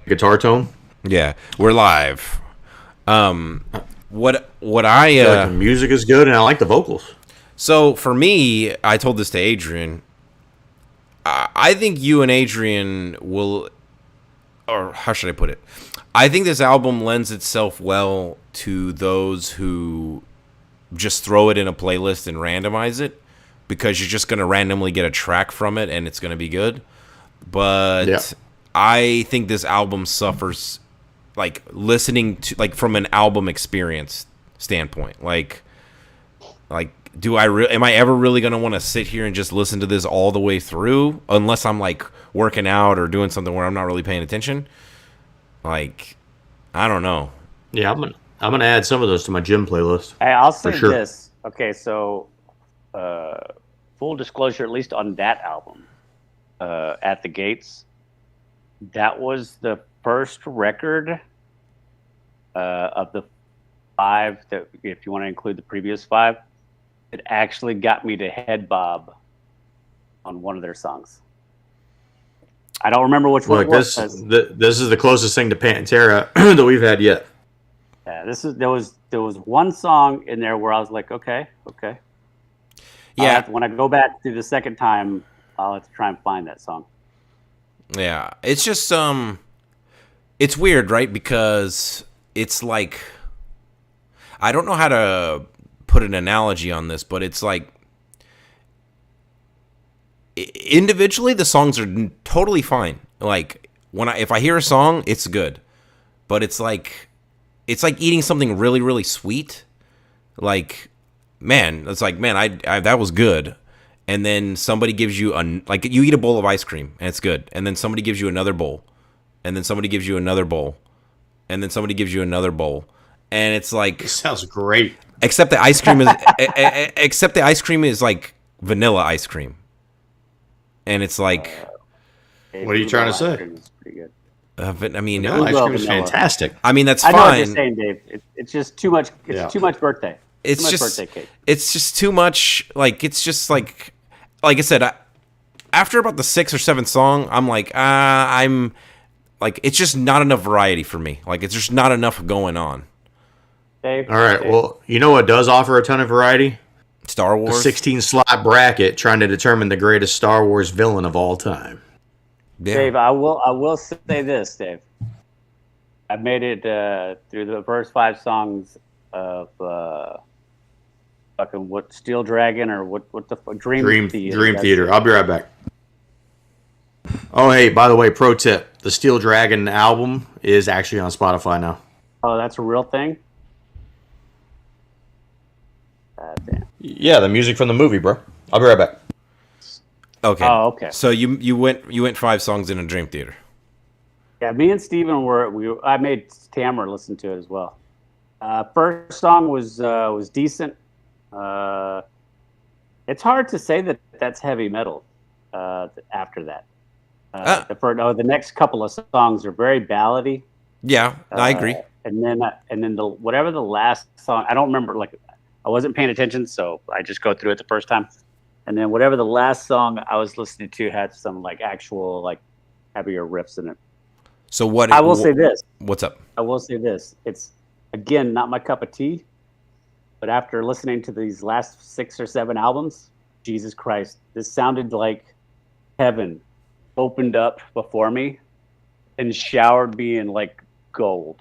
guitar tone. Yeah, we're live. What I I feel like the music is good, and I like the vocals. so for me, I told this to Adrian. I think you and Adrian will, or how should I put it? I think this album lends itself well to those who just throw it in a playlist and randomize it, because you're just going to randomly get a track from it and it's going to be good. But Yeah. I think this album suffers, like, listening to, like, from an album experience standpoint. Like am I ever really going to want to sit here and just listen to this all the way through, unless I'm like working out or doing something where I'm not really paying attention? Like, I don't know. Yeah, I'm gonna add some of those to my gym playlist. Hey, I'll say sure. this. Okay, so full disclosure, at least on that album, At the Gates, that was the first record of the 5 that, if you want to include the previous 5, it actually got me to head bob on one of their songs. I don't remember which one it was. This is the closest thing to Pantera that we've had yet. Yeah, there was one song in there where I was like, okay. Yeah. When I go back to the second time, I'll have to try and find that song. Yeah, it's just it's weird, right? Because it's like, I don't know how to put an analogy on this, but it's like, individually the songs are totally fine. Like, if I hear a song, it's good. But it's like eating something really, really sweet. Like, man, it's like, man, I that was good. And then somebody gives you like, you eat a bowl of ice cream and it's good. And then somebody gives you another bowl. And then somebody gives you another bowl. And then somebody gives you another bowl. And it's like, It sounds great. except the ice cream is like vanilla ice cream. And it's like, What are you trying to say? It's pretty good. I mean, Vanilla ice cream is vanilla. fantastic. I mean, that's I know what you're fine. saying, Dave. It's just too much. It's Yeah. too much birthday. It's too much just birthday cake. It's just too much. Like, it's just like I said, after about the 6th or 7th song, I'm like, I'm like, it's just not enough variety for me. Like, it's just not enough going on. Dave, All right. Dave. Well, you know what does offer a ton of variety? Star The Wars. 16 slot bracket trying to determine the greatest Star Wars villain of all time. Yeah. Dave, I will say this, Dave. I made it through the first 5 songs of fucking what, Steel Dragon, or what the Dream Theater. Dream That's Theater. it. I'll be right back. Oh, hey, by the way, pro tip. The Steel Dragon album is actually on Spotify now. Oh, that's a real thing? Damn. Yeah, the music from the movie, bro. I'll be right back. Okay. Oh, okay. So you went 5 songs in a Dream Theater. Yeah, me and Steven I made Tamara listen to it as well. First song was decent. It's hard to say that that's heavy metal after that. The next couple of songs are very ballady. Yeah, I agree. And then whatever the last song, I don't remember. Like, I wasn't paying attention, so I just go through it the first time. And then whatever the last song I was listening to had some like actual like heavier riffs in it. So what? I will say this. What's up? I will say this. It's, again, not my cup of tea, but after listening to these last 6 or 7 albums, Jesus Christ, this sounded like heaven opened up before me and showered me in like gold.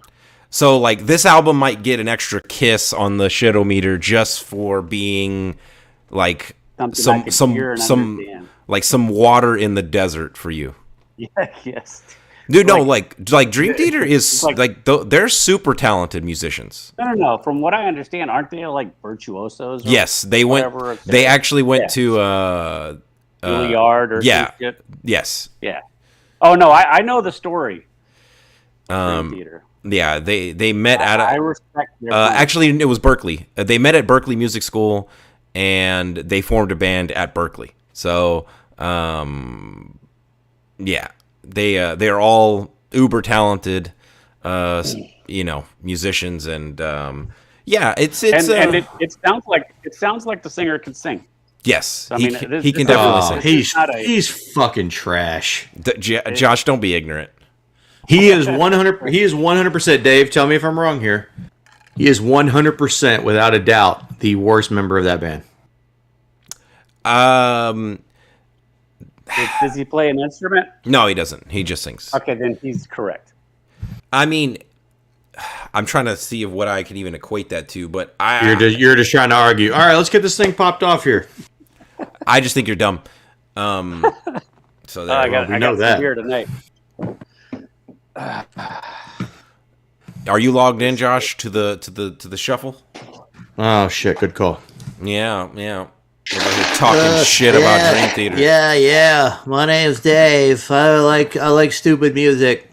So, like, this album might get an extra kiss on the shitometer just for being like Something I could hear and understand. like some water in the desert for you. Yeah, yes. Dude, no, like Dream Theater is they're super talented musicians. No. From what I understand, aren't they like virtuosos? Or Yes, they whatever? went. They actually went to Juilliard or yeah, some shit? yes. Yeah. Oh no, I know the story. Dream Theater. Yeah, they met I respect their actually it was Berkeley. They met at Berkeley Music School, and they formed a band at Berkeley. So yeah, they're all uber talented, musicians, and yeah, it's and it sounds like the singer can sing. Yes, I he mean, he can definitely sing. He's fucking trash. Josh, don't be ignorant. He is 100. He is 100%. Dave, tell me if I'm wrong here. He is 100% without a doubt the worst member of that band. Does he play an instrument? No, he doesn't. He just sings. Okay, then he's correct. I mean, I'm trying to see what I can even equate that to, but You're just trying to argue. All right, let's get this thing popped off here. I just think you're dumb. So there, I got that. here tonight. are you logged in, Josh, to the shuffle? Oh shit! Good call. Yeah. Over here talking shit about Dream Theater. Yeah. My name's Dave. I like stupid music.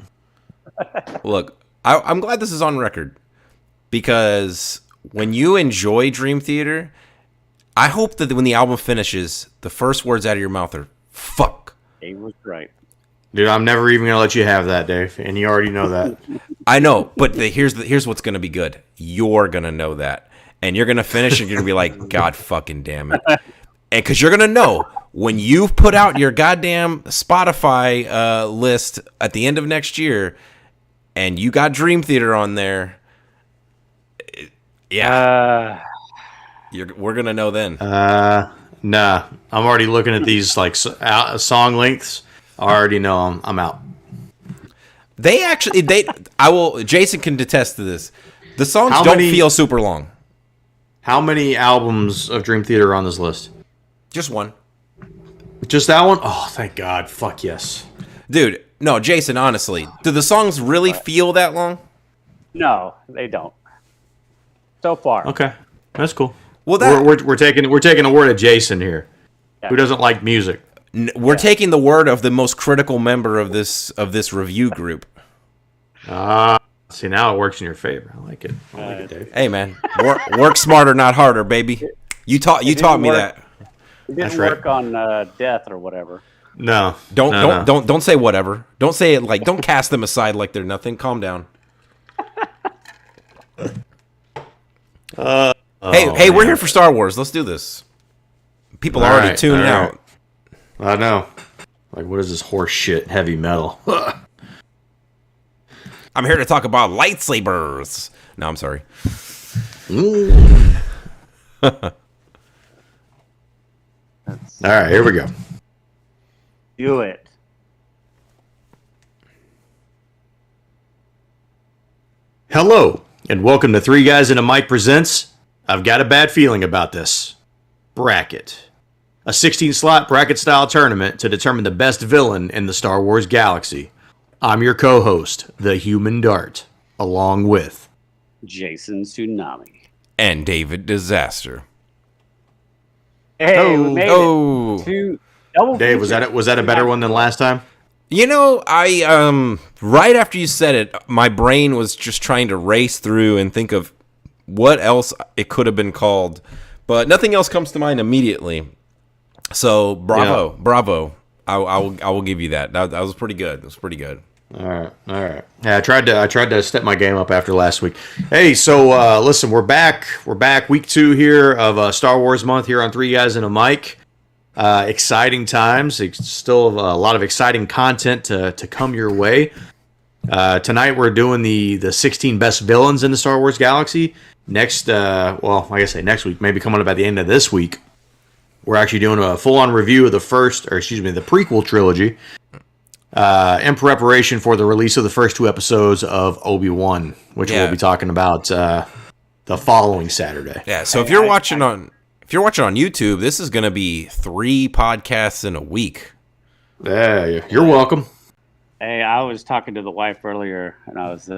Look, I'm glad this is on record because when you enjoy Dream Theater, I hope that when the album finishes, the first words out of your mouth are "fuck." He was right. Dude, I'm never even gonna let you have that, Dave, and you already know that. I know, but here's what's gonna be good. You're gonna know that, and you're gonna finish, and you're gonna be like, "God fucking damn it!" And because you're gonna know when you put out your goddamn Spotify list at the end of next year, and you got Dream Theater on there. Yeah, we're gonna know then. Nah, I'm already looking at these like song lengths. I already know I'm out. Jason can attest to this. The songs How don't many- feel super long. How many albums of Dream Theater are on this list? Just one. Just that one? Oh, thank God. Fuck yes. Dude, no, Jason, honestly, do the songs really feel that long? No, they don't. So far. Okay, that's cool. Well, we're taking a word of Jason here, who doesn't like music. We're taking the word of the most critical member of this review group. See, now it works in your favor. I like it. Dave. Hey, man, work smarter, not harder, baby. You taught me that. It didn't work on death or whatever. No. Don't say whatever. Don't say it like. Don't cast them aside like they're nothing. Calm down. Hey, we're here for Star Wars. Let's do this. People are already tuned out. I know. Like, what is this horse shit? Heavy metal. I'm here to talk about lightsabers. No, I'm sorry. All right, here we go. Do it. Hello, and welcome to Three Guys and a Mic presents I've Got a Bad Feeling About This. Bracket. A 16-slot bracket-style tournament to determine the best villain in the Star Wars galaxy. I'm your co-host, the Human Dart, along with Jason Tsunami. And David Disaster. Hey, we made it to double Dave, feature. was that a better one than last time? You know, I right after you said it, my brain was just trying to race through and think of what else it could have been called, but nothing else comes to mind immediately. So bravo! I will give you that. That was pretty good. It was pretty good. All right. Yeah, I tried to step my game up after last week. Hey, so listen, we're back. We're back. Week 2 here of Star Wars month here on Three Guys and a Mic. Exciting times. It's still a lot of exciting content to come your way. Tonight we're doing the 16 best villains in the Star Wars galaxy. Next, like I say, next week, maybe coming up at the end of this week, we're actually doing a full-on review of the prequel trilogy. In preparation for the release of the first 2 episodes of Obi-Wan, which we'll be talking about the following Saturday. Yeah. So if you're watching on YouTube, this is going to be 3 podcasts in a week. Yeah, you're welcome. Hey, I was talking to the wife earlier, and I was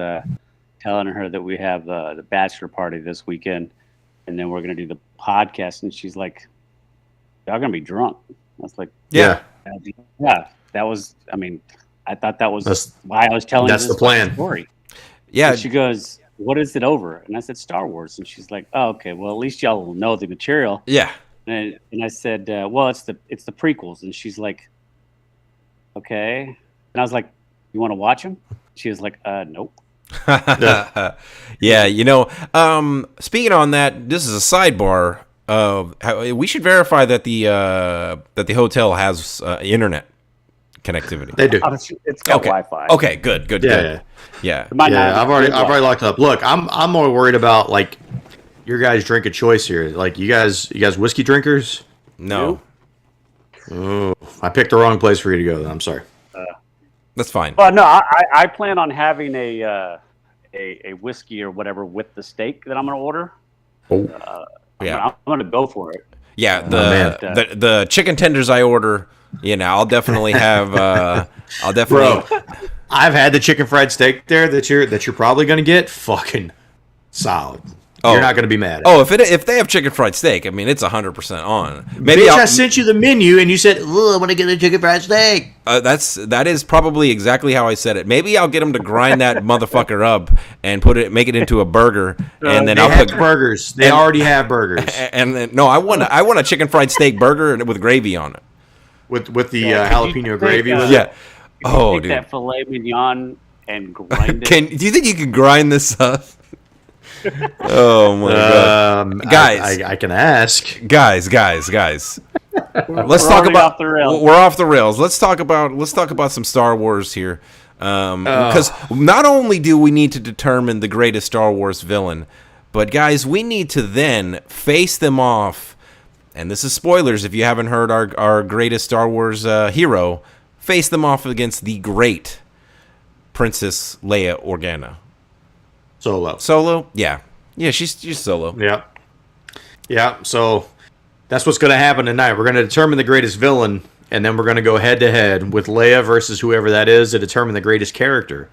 telling her that we have the bachelor party this weekend, and then we're going to do the podcast, and she's like, y'all going to be drunk. I was like, yeah. That was, I mean, I thought that's why I was telling you this the plan. story. Yeah. And she goes, what is it over? And I said, Star Wars. And she's like, oh, okay, well, at least y'all will know the material. Yeah. And I said, well, it's the prequels. And she's like, okay. And I was like, you want to watch them? She was like, nope. Yeah, you know, speaking on that, this is a sidebar. We should verify that the hotel has internet. connectivity? They do. It's got Okay. Wi-Fi. Okay, good. Yeah. It might not Yeah, be I've already locked it up. Look, I'm more worried about like your guys' drink of choice here. Like you guys whiskey drinkers? No, Oh, I picked the wrong place for you to go. I'm sorry. that's fine. Well, no, I plan on having a whiskey or whatever with the steak that I'm going to order. Oh, Yeah, I'm going to go for it. yeah. man. The chicken tenders I order, I'll definitely have. I'll definitely. bro, I've had the chicken fried steak there that you're probably gonna get. Fucking solid. Oh. You're not gonna be mad. Oh, if they have chicken fried steak, I mean it's 100% on. Maybe Bitch, I'll, I sent you the menu and you said, "I want to get the chicken fried steak." that is probably exactly how I said it. Maybe I'll get them to grind that motherfucker up and make it into a burger, and then They I'll have put burgers. They already have burgers and then no, I want a chicken fried steak burger with gravy on it. with the Yeah, could you jalapeno take, gravy. With it. Yeah. Take Oh, dude. that filet mignon and grind it. Do you think you can grind this up? Oh my god, Guys. I can ask. guys! Let's talk already about. off the rails. We're off the rails. Let's talk about some Star Wars here, because not only do we need to determine the greatest Star Wars villain, but guys, we need to then face them off. And this is spoilers if you haven't heard our greatest Star Wars hero. Face them off against the great Princess Leia Organa. Solo? Yeah, she's solo. Yeah. So that's what's going to happen tonight. We're going to determine the greatest villain, and then we're going to go head to head with Leia versus whoever that is to determine the greatest character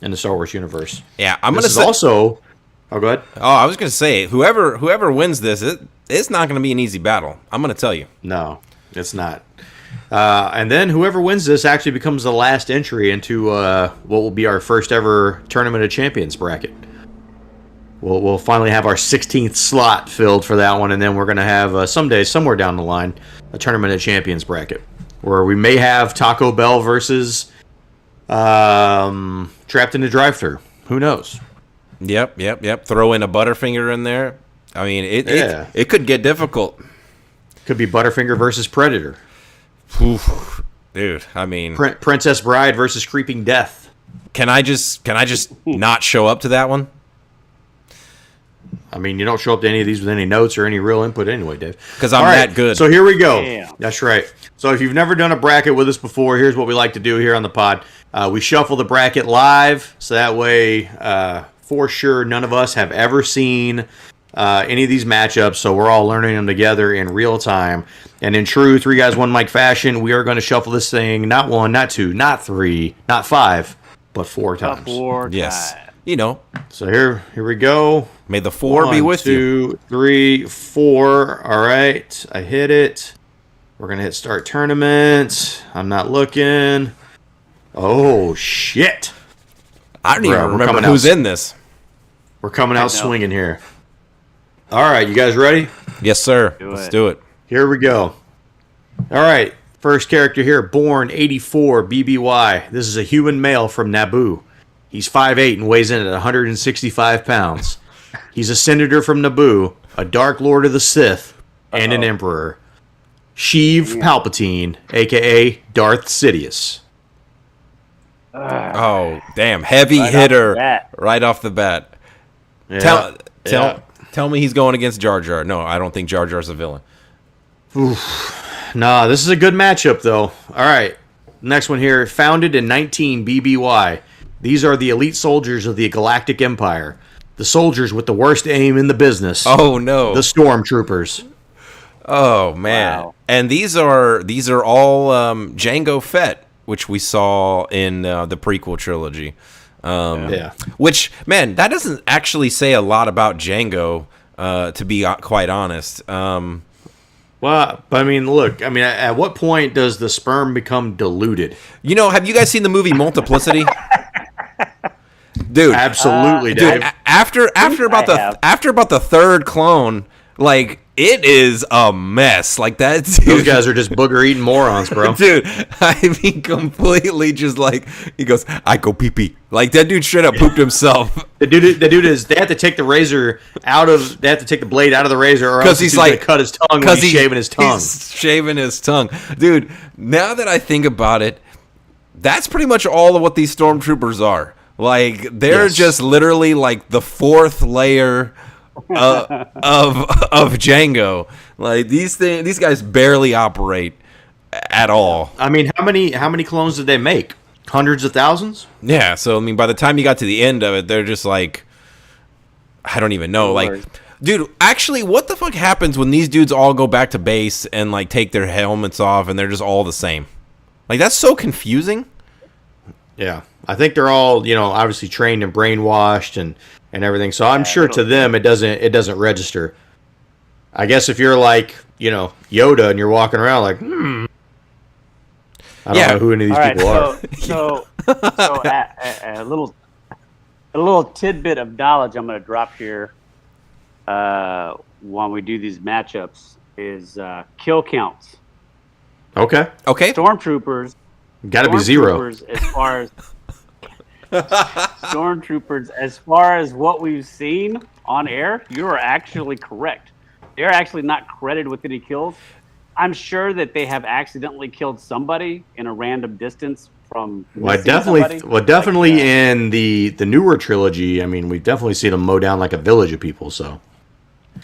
in the Star Wars universe. Yeah, I'm This gonna is say. also. Oh, go ahead. Oh, I was gonna say whoever wins this, it's not gonna be an easy battle. I'm gonna tell you. No, it's not. And then whoever wins this actually becomes the last entry into what will be our first ever Tournament of Champions bracket. We'll finally have our 16th slot filled for that one, and then we're going to have someday, somewhere down the line, a Tournament of Champions bracket where we may have Taco Bell versus Trapped in the Drive-Thru. Who knows? Yep. Throw in a Butterfinger in there. I mean, it could get difficult. Could be Butterfinger versus Predator. Oof, dude, I mean, Princess Bride versus Creeping Death. can I just not show up to that one? I mean, you don't show up to any of these with any notes or any real input anyway, Dave. Because I'm All that good. So here we go. Yeah. That's right. So if you've never done a bracket with us before, here's what we like to do here on the pod. We shuffle the bracket live, so that way, for sure, none of us have ever seen any of these matchups, so we're all learning them together in real time. And in true 3 Guys 1 Mic fashion, we are going to shuffle this thing not 1, not 2, not 3, not 5, but 4 times. Yes. So here we go. May the 4 be with you. 1, 2, 3, 4. All right, I hit it. We're gonna hit start tournament. I'm not looking. Oh shit! I don't Bro, even we're remember coming who's out. in this. We're coming out know. swinging here. All right, you guys ready? Yes, sir. Do Let's it. do it. Here we go. All right, first character here, born 84 BBY. This is a human male from Naboo. He's 5'8" and weighs in at 165 pounds. He's a senator from Naboo, a Dark Lord of the Sith, and an Emperor. Sheev Palpatine, a.k.a. Darth Sidious. Oh, damn. Heavy Right off hitter. the bat. Right off the bat. Yeah, Tell me he's going against Jar Jar. No, I don't think Jar Jar's a villain. Nah, this is a good matchup, though. All right, next one here. Founded in 19 BBY. These are the elite soldiers of the Galactic Empire. The soldiers with the worst aim in the business. Oh, no. The Stormtroopers. Oh, man. Wow. And these are all Jango Fett, which we saw in the prequel trilogy. Yeah. Which, man, that doesn't actually say a lot about Jango, to be quite honest. Well, but I mean, look. I mean, at what point does the sperm become diluted? Have you guys seen the movie Multiplicity? Dude, Absolutely, dude. Dave. After about the third clone, like it is a mess. Like that. Those guys are just booger eating morons, bro. Dude, I mean, completely just like he goes, I go pee pee. Like that dude straight up pooped himself. The dude is. They have to take the razor out of. They have to take the blade out of the razor, or else He's he's like gonna cut his tongue when he's shaving his tongue. He's shaving his tongue, dude. Now that I think about it, That's pretty much all of what these stormtroopers are. Like, they're just literally like the fourth layer of Jango. Like, these guys barely operate at all. I mean, how many clones did they make? Hundreds of thousands? Yeah, so I mean, by the time you got to the end of it, they're just like, I don't even know. Like, dude, actually, what the fuck happens when these dudes all go back to base and like take their helmets off and they're just all the same? Like, that's so confusing. Yeah, I think they're all, obviously trained and brainwashed and everything. So I'm sure to them it doesn't register. I guess if you're like, Yoda and you're walking around like, I don't know who any of these people are. So a little tidbit of knowledge I'm going to drop here when we do these matchups is kill counts. Okay. Stormtroopers. Got to be 0. Stormtroopers, as far as what we've seen on air, you are actually correct. They're actually not credited with any kills. I'm sure that they have accidentally killed somebody in a random distance from. Definitely in the newer trilogy. I mean, we've definitely seen them mow down like a village of people. So,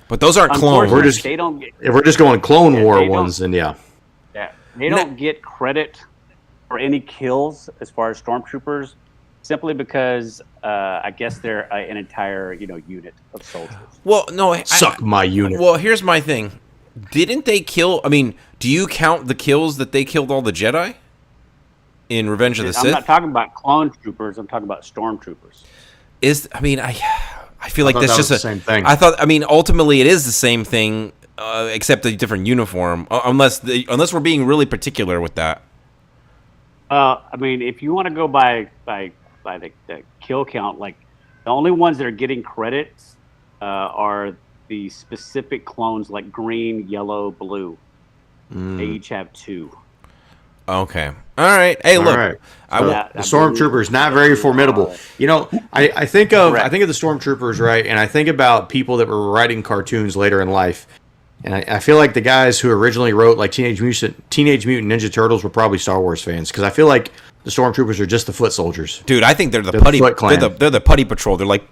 but those aren't clones. If we're just going Clone War ones, then they don't get credit for any kills as far as stormtroopers, simply because I guess they're an entire unit of soldiers. Well, no, my unit. Well, here's my thing. Didn't they kill? I mean, do you count the kills that they killed all the Jedi in Revenge of the Sith? I'm not talking about clone troopers. I'm talking about stormtroopers. I feel like that's just the same thing. I thought. I mean, ultimately, it is the same thing, except a different uniform. Unless we're being really particular with that. I mean, if you want to go by the kill count, like the only ones that are getting credits are the specific clones, like green, yellow, blue. They each have 2. Okay. All right. Hey, look. Right. The stormtroopers not very formidable. I think of the stormtroopers, right? And I think about people that were writing cartoons later in life. And I feel like the guys who originally wrote like Teenage Mutant Ninja Turtles were probably Star Wars fans, because I feel like the stormtroopers are just the foot soldiers. Dude, I think they're the putty. They're the putty patrol. They're like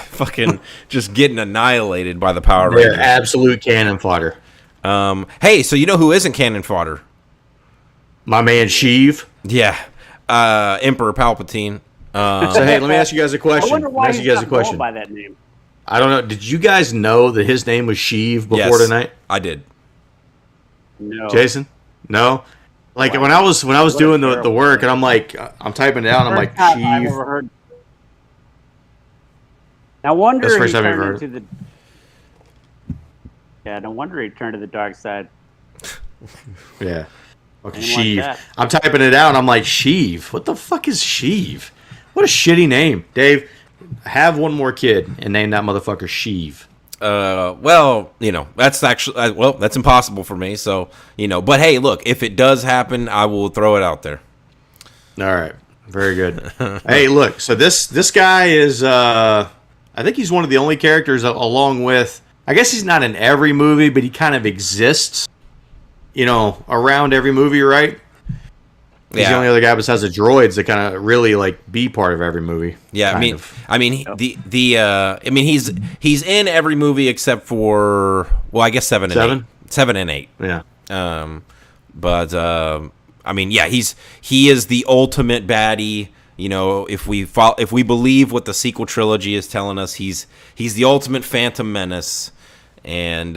fucking just getting annihilated by the Power Rangers. They're absolute cannon fodder. Hey, so you know who isn't cannon fodder? My man Sheev. Yeah, Emperor Palpatine. So hey, let me ask you guys a question. I wonder why he's not called by that name. I don't know. Did you guys know that his name was Sheev before tonight? I did. No. Jason? No? Like, when I was doing the work, and I'm like, I'm typing it out, and I'm like, I've Sheev. ever heard. No wonder That's the first he time I've turned heard into the. Yeah, no wonder he turned to the dark side. Yeah. Okay, Name like Sheev. that. I'm typing it out, and I'm like, Sheev? What the fuck is Sheev? What a shitty name. Dave, have one more kid and name that motherfucker Sheev. Well, that's actually that's impossible for me. So, but hey, look, if it does happen, I will throw it out there. All right, very good. Hey, look, so this guy is, I think he's one of the only characters along with, I guess he's not in every movie, but he kind of exists, around every movie, right? He's the only other guy besides the droids that kind of really like be part of every movie. Yeah, he's in every movie except for I guess 7 and 8. 7 and 8. Yeah. He is the ultimate baddie. If we believe what the sequel trilogy is telling us, he's the ultimate Phantom Menace, and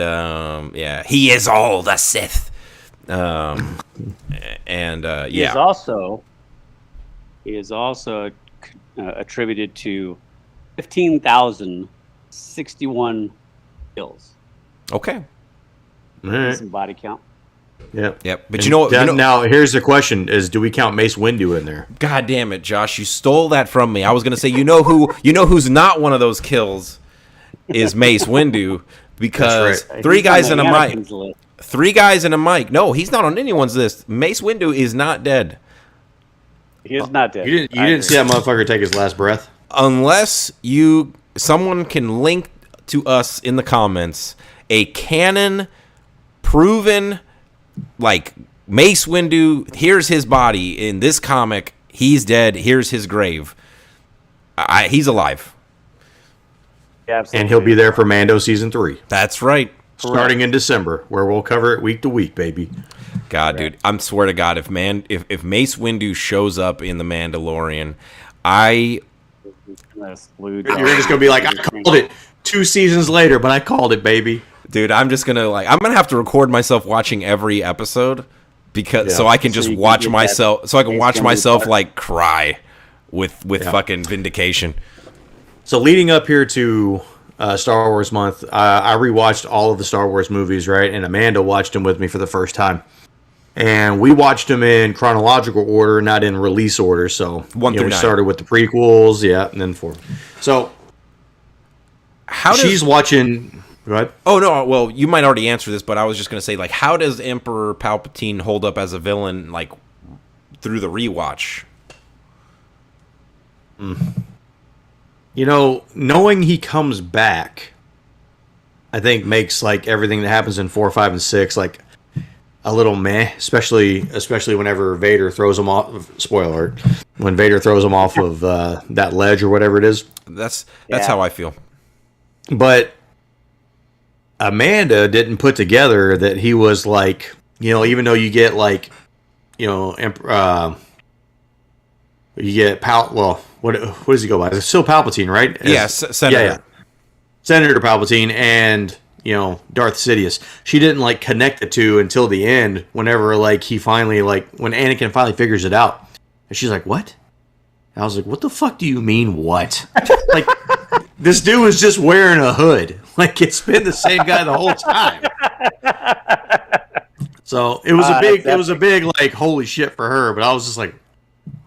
he is all the Sith. He is also attributed to 15,061 kills. Okay. All right. Some body count. Yep. But now here's the question: do we count Mace Windu in there? God damn it, Josh! You stole that from me. I was gonna say, who's not one of those kills is Mace Windu, because right. 3 guys in a mic. List. 3 guys in a mic. No, he's not on anyone's list. Mace Windu is not dead. He is not dead. You didn't see that motherfucker take his last breath? Unless someone can link to us in the comments a canon proven, like, Mace Windu, here's his body in this comic. He's dead. Here's his grave. He's alive. Yeah, absolutely. And he'll be there for Mando season 3. That's right. Starting in December, where we'll cover it week to week, baby. God, dude, I'm swear to God, if Mace Windu shows up in the Mandalorian, you're just gonna be like, I called it 2 seasons later, but I called it, baby. Dude, I'm gonna have to record myself watching every episode so I can just watch myself, like cry with fucking vindication. So leading up here to Star Wars month, I rewatched all of the Star Wars movies, right? And Amanda watched them with me for the first time. And we watched them in chronological order, not in release order. So 1 through 9. We started with the prequels, and then 4. So she's watching. Go ahead. Oh no, well, you might already answer this, but I was just gonna say, like, how does Emperor Palpatine hold up as a villain, like, through the rewatch? Knowing he comes back, I think makes like everything that happens in 4, 5, and 6 like a little meh, especially whenever Vader throws him off. Spoiler alert: when Vader throws him off of that ledge or whatever it is. That's how I feel. But Amanda didn't put together that he was like, even though you get like, you get what does he go by? It's still Palpatine, right? Senator. Yeah. Senator Palpatine and, Darth Sidious. She didn't like connect the two until the end, whenever like he finally when Anakin finally figures it out. And she's like, "What?" And I was like, "What the fuck do you mean, what?" Like, this dude was just wearing a hood. Like, it's been the same guy the whole time. So it was a big like holy shit for her, but I was just like,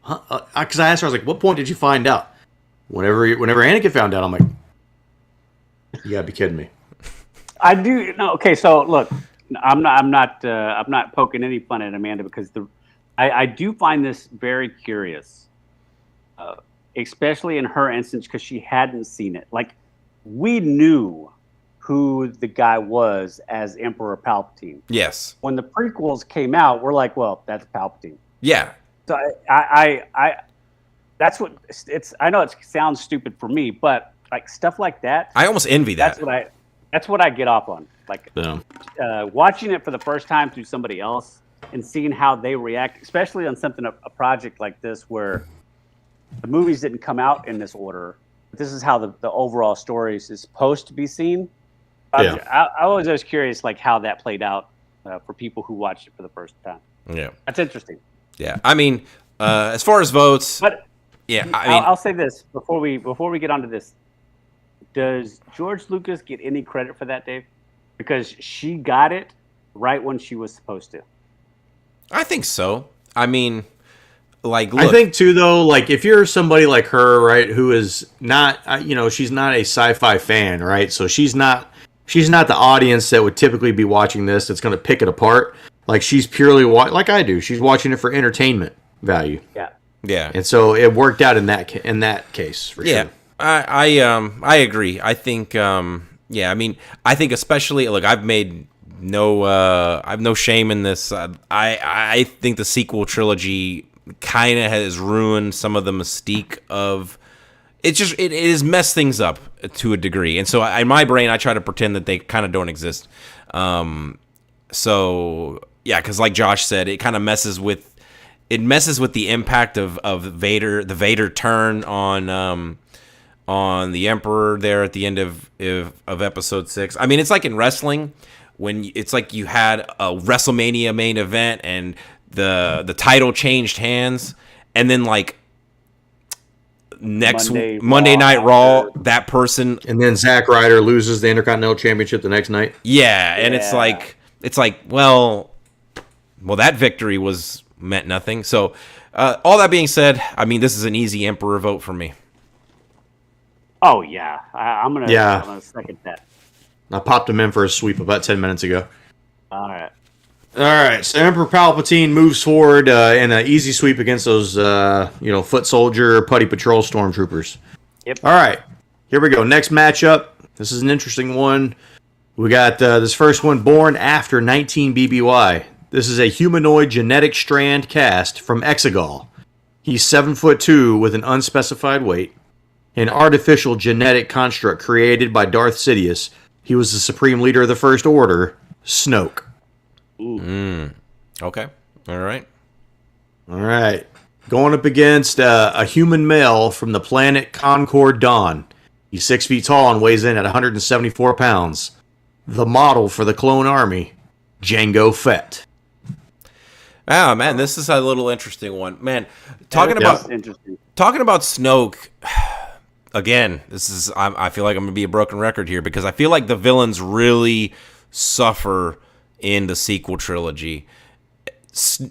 because I asked her, I was like, "What point did you find out?" Whenever Anakin found out, I'm like, "You gotta be kidding me." I do. No, okay. So look, I'm not poking any fun at Amanda because I do find this very curious, especially in her instance because she hadn't seen it. Like, we knew who the guy was as Emperor Palpatine. Yes. When the prequels came out, we're like, well, that's Palpatine. Yeah. So I that's what it's. I know it sounds stupid for me, but like stuff like that, I almost envy that. That's what I get off on. Like watching it for the first time through somebody else and seeing how they react, especially on something a project like this where the movies didn't come out in this order. This is how the overall story is supposed to be seen. I was just curious, like how that played out for people who watched it for the first time. Yeah, that's interesting. Yeah, I mean, as far as votes, but yeah, I'll say this before we get onto this. Does George Lucas get any credit for that, Dave? Because she got it right when she was supposed to. I think so. I mean, like, look, I think too, though, like if you're somebody like her, right, who is not, she's not a sci-fi fan, right? So she's not the audience that would typically be watching this. That's going to pick it apart. Like, she's purely like I do. She's watching it for entertainment value. Yeah. And so it worked out in that case for sure. I agree. I think I mean, I think especially, look, I've no shame in this. I think the sequel trilogy kind of has ruined some of the mystique of it. It has messed things up to a degree, and so in my brain I try to pretend that they kind of don't exist. So yeah, because like Josh said, it kind of messes with the impact of Vader, the Vader turn on the Emperor there at the end of episode 6. I mean, it's like in wrestling when it's like you had a WrestleMania main event and the title changed hands, and then like next Monday Night Raw, that person, and then Zack Ryder loses the Intercontinental Championship the next night. Yeah, and it's like well, that victory meant nothing. So all that being said, I mean, this is an easy Emperor vote for me. Oh yeah, I'm gonna second that. I popped him in for a sweep about 10 minutes ago. All right. So Emperor Palpatine moves forward in an easy sweep against those, foot soldier, putty patrol stormtroopers. Yep. All right, here we go. Next matchup. This is an interesting one. We got this first one born after 19 BBY. This is a humanoid genetic strand cast from Exegol. He's 7'2" with an unspecified weight. An artificial genetic construct created by Darth Sidious. He was the supreme leader of the First Order, Snoke. Okay. All right. All right. Going up against a human male from the planet Concord Dawn. He's 6 feet tall and weighs in at 174 pounds. The model for the clone army, Jango Fett. Ah, man, this is a little interesting one. Man, talking about Snoke, again, I feel like I'm going to be a broken record here because I feel like the villains really suffer in the sequel trilogy.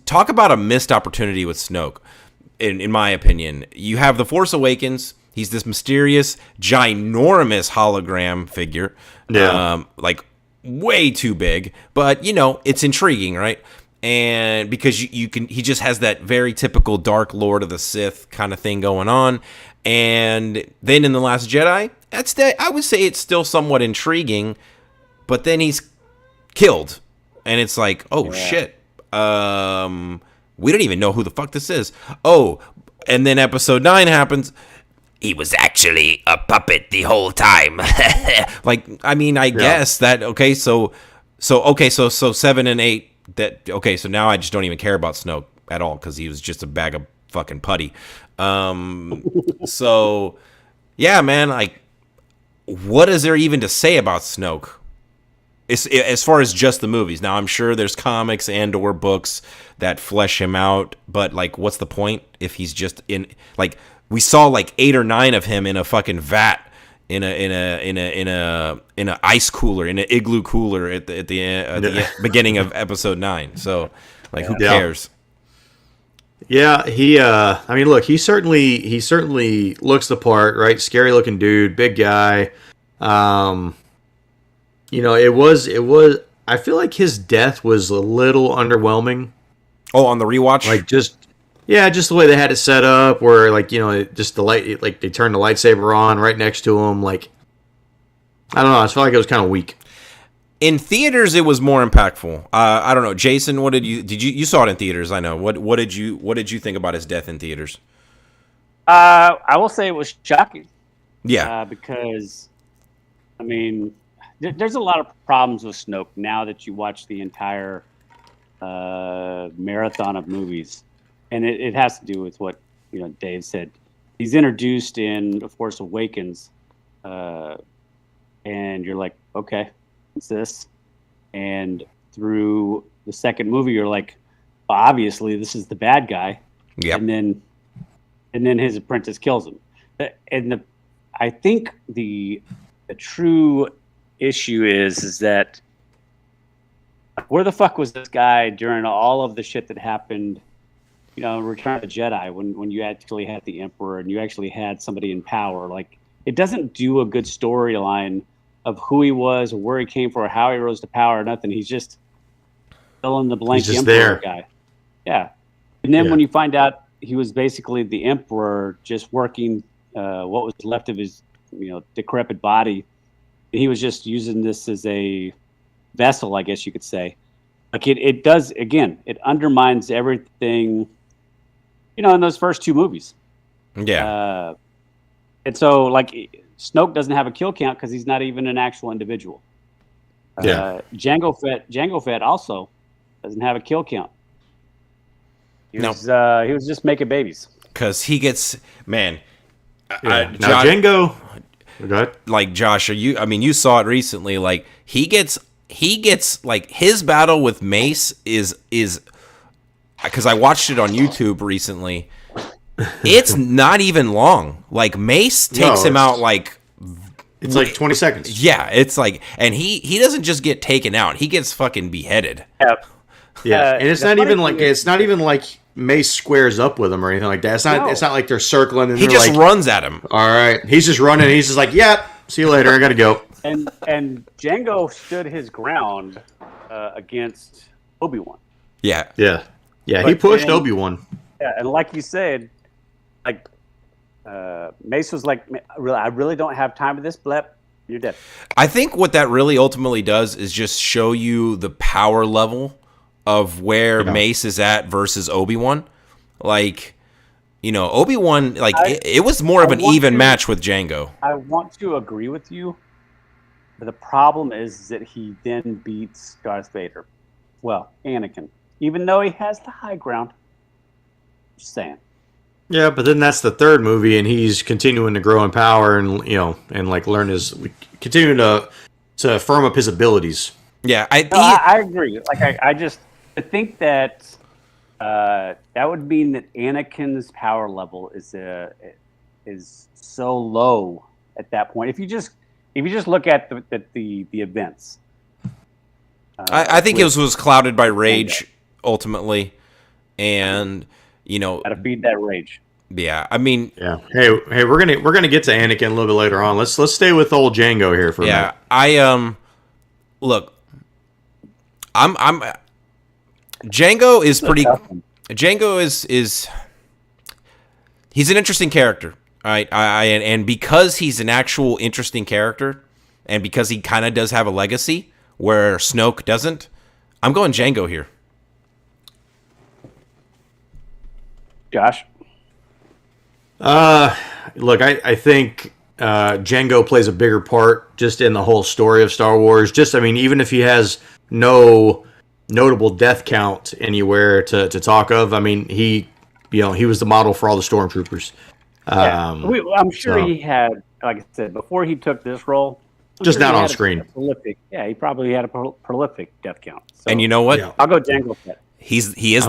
Talk about a missed opportunity with Snoke, in my opinion. You have The Force Awakens. He's this mysterious, ginormous hologram figure. Yeah. Like, way too big. But, it's intriguing, right? And because he just has that very typical Dark Lord of the Sith kind of thing going on. And then in The Last Jedi, I would say it's still somewhat intriguing. But then he's killed. And it's like, oh, shit. We don't even know who the fuck this is. Oh, and then episode 9 happens. He was actually a puppet the whole time. I guess that, okay, so 7 and 8, so now I just don't even care about Snoke at all because he was just a bag of fucking putty. So, yeah, man, like, what is there even to say about Snoke? As far as just the movies. Now, I'm sure there's comics and or books that flesh him out, but, like, what's the point if he's just in, like, we saw like 8 or 9 of him in a fucking vat, in a ice cooler, in an igloo cooler at the beginning of episode 9. So, like, who cares? Yeah, look, he certainly looks the part, right? Scary looking dude, big guy. It was. I feel like his death was a little underwhelming. Oh, on the rewatch, like just the way they had it set up, where just the light, like they turned the lightsaber on right next to him. Like, I don't know, I felt like it was kind of weak. In theaters, it was more impactful. I don't know, Jason. What did you saw it in theaters? I know. What did you think about his death in theaters? I will say it was shocking. Yeah, because there's a lot of problems with Snoke now that you watch the entire marathon of movies, and it has to do with what Dave said. He's introduced in The Force Awakens, and you're like, okay, what's this? And through the second movie, you're like, well, obviously this is the bad guy. Yeah. And then his apprentice kills him. And I think the true issue is that where the fuck was this guy during all of the shit that happened, Return of the Jedi, when you actually had the Emperor and you actually had somebody in power? Like, it doesn't do a good storyline of who he was or where he came from or how he rose to power or nothing. He's just fill in the blank Emperor there. Guy. Yeah. And then when you find out he was basically the Emperor just working what was left of his decrepit body, he was just using this as a vessel, I guess you could say. Like, it does, again, it undermines everything, in those first 2 movies. Yeah. And so, like, Snoke doesn't have a kill count because he's not even an actual individual. Yeah. Jango Fett also doesn't have a kill count. He was just making babies. Because he gets, man. Now, Jango... Go ahead. Like, Josh, you saw it recently. Like, he gets like his battle with Mace is because I watched it on YouTube recently. It's not even long. Like, Mace takes him out like it's like 20 seconds. Yeah, it's like, and he doesn't just get taken out; he gets fucking beheaded. Yeah, and it's not even like Mace squares up with him or anything like that. It's not like they're circling and he just runs at him. All right, he's just running. He's just like, "Yep, see you later. I gotta go." And Jango stood his ground against Obi-Wan. Yeah. He pushed Obi-Wan. Yeah, and like you said, like Mace was like, I really don't have time for this. Blep, you're dead. I think what that really ultimately does is just show you the power level of where Mace is at versus Obi-Wan. Like, you know, Obi-Wan, like, it was more of an even match with Jango. I want to agree with you, but the problem is that he then beats Darth Vader. Well, Anakin. Even though he has the high ground. Just saying. Yeah, but then that's the third movie, and he's continuing to grow in power and, you know, and, like, continuing to firm up his abilities. Yeah, I agree. Like, I think that that would mean that Anakin's power level is so low at that point. If you just look at the events, I think it was clouded by rage ultimately, and you know, gotta feed that rage. Yeah, I mean, yeah. Hey, we're gonna get to Anakin a little bit later on. Let's stay with old Jango here for a minute. Yeah, look, I'm Jango is pretty. Jango is he's an interesting character, all right? And because he's an actual interesting character, and because he kind of does have a legacy where Snoke doesn't, I'm going Jango here. Josh, look, I think Jango plays a bigger part just in the whole story of Star Wars. Just, I mean, even if he has no notable death count anywhere to talk of, I mean, he was the model for all the stormtroopers. I'm sure he had, like I said, before he took this role, just not on screen. He probably had a prolific death count. So, and you know what? Yeah. I'll go Jango Fett. He is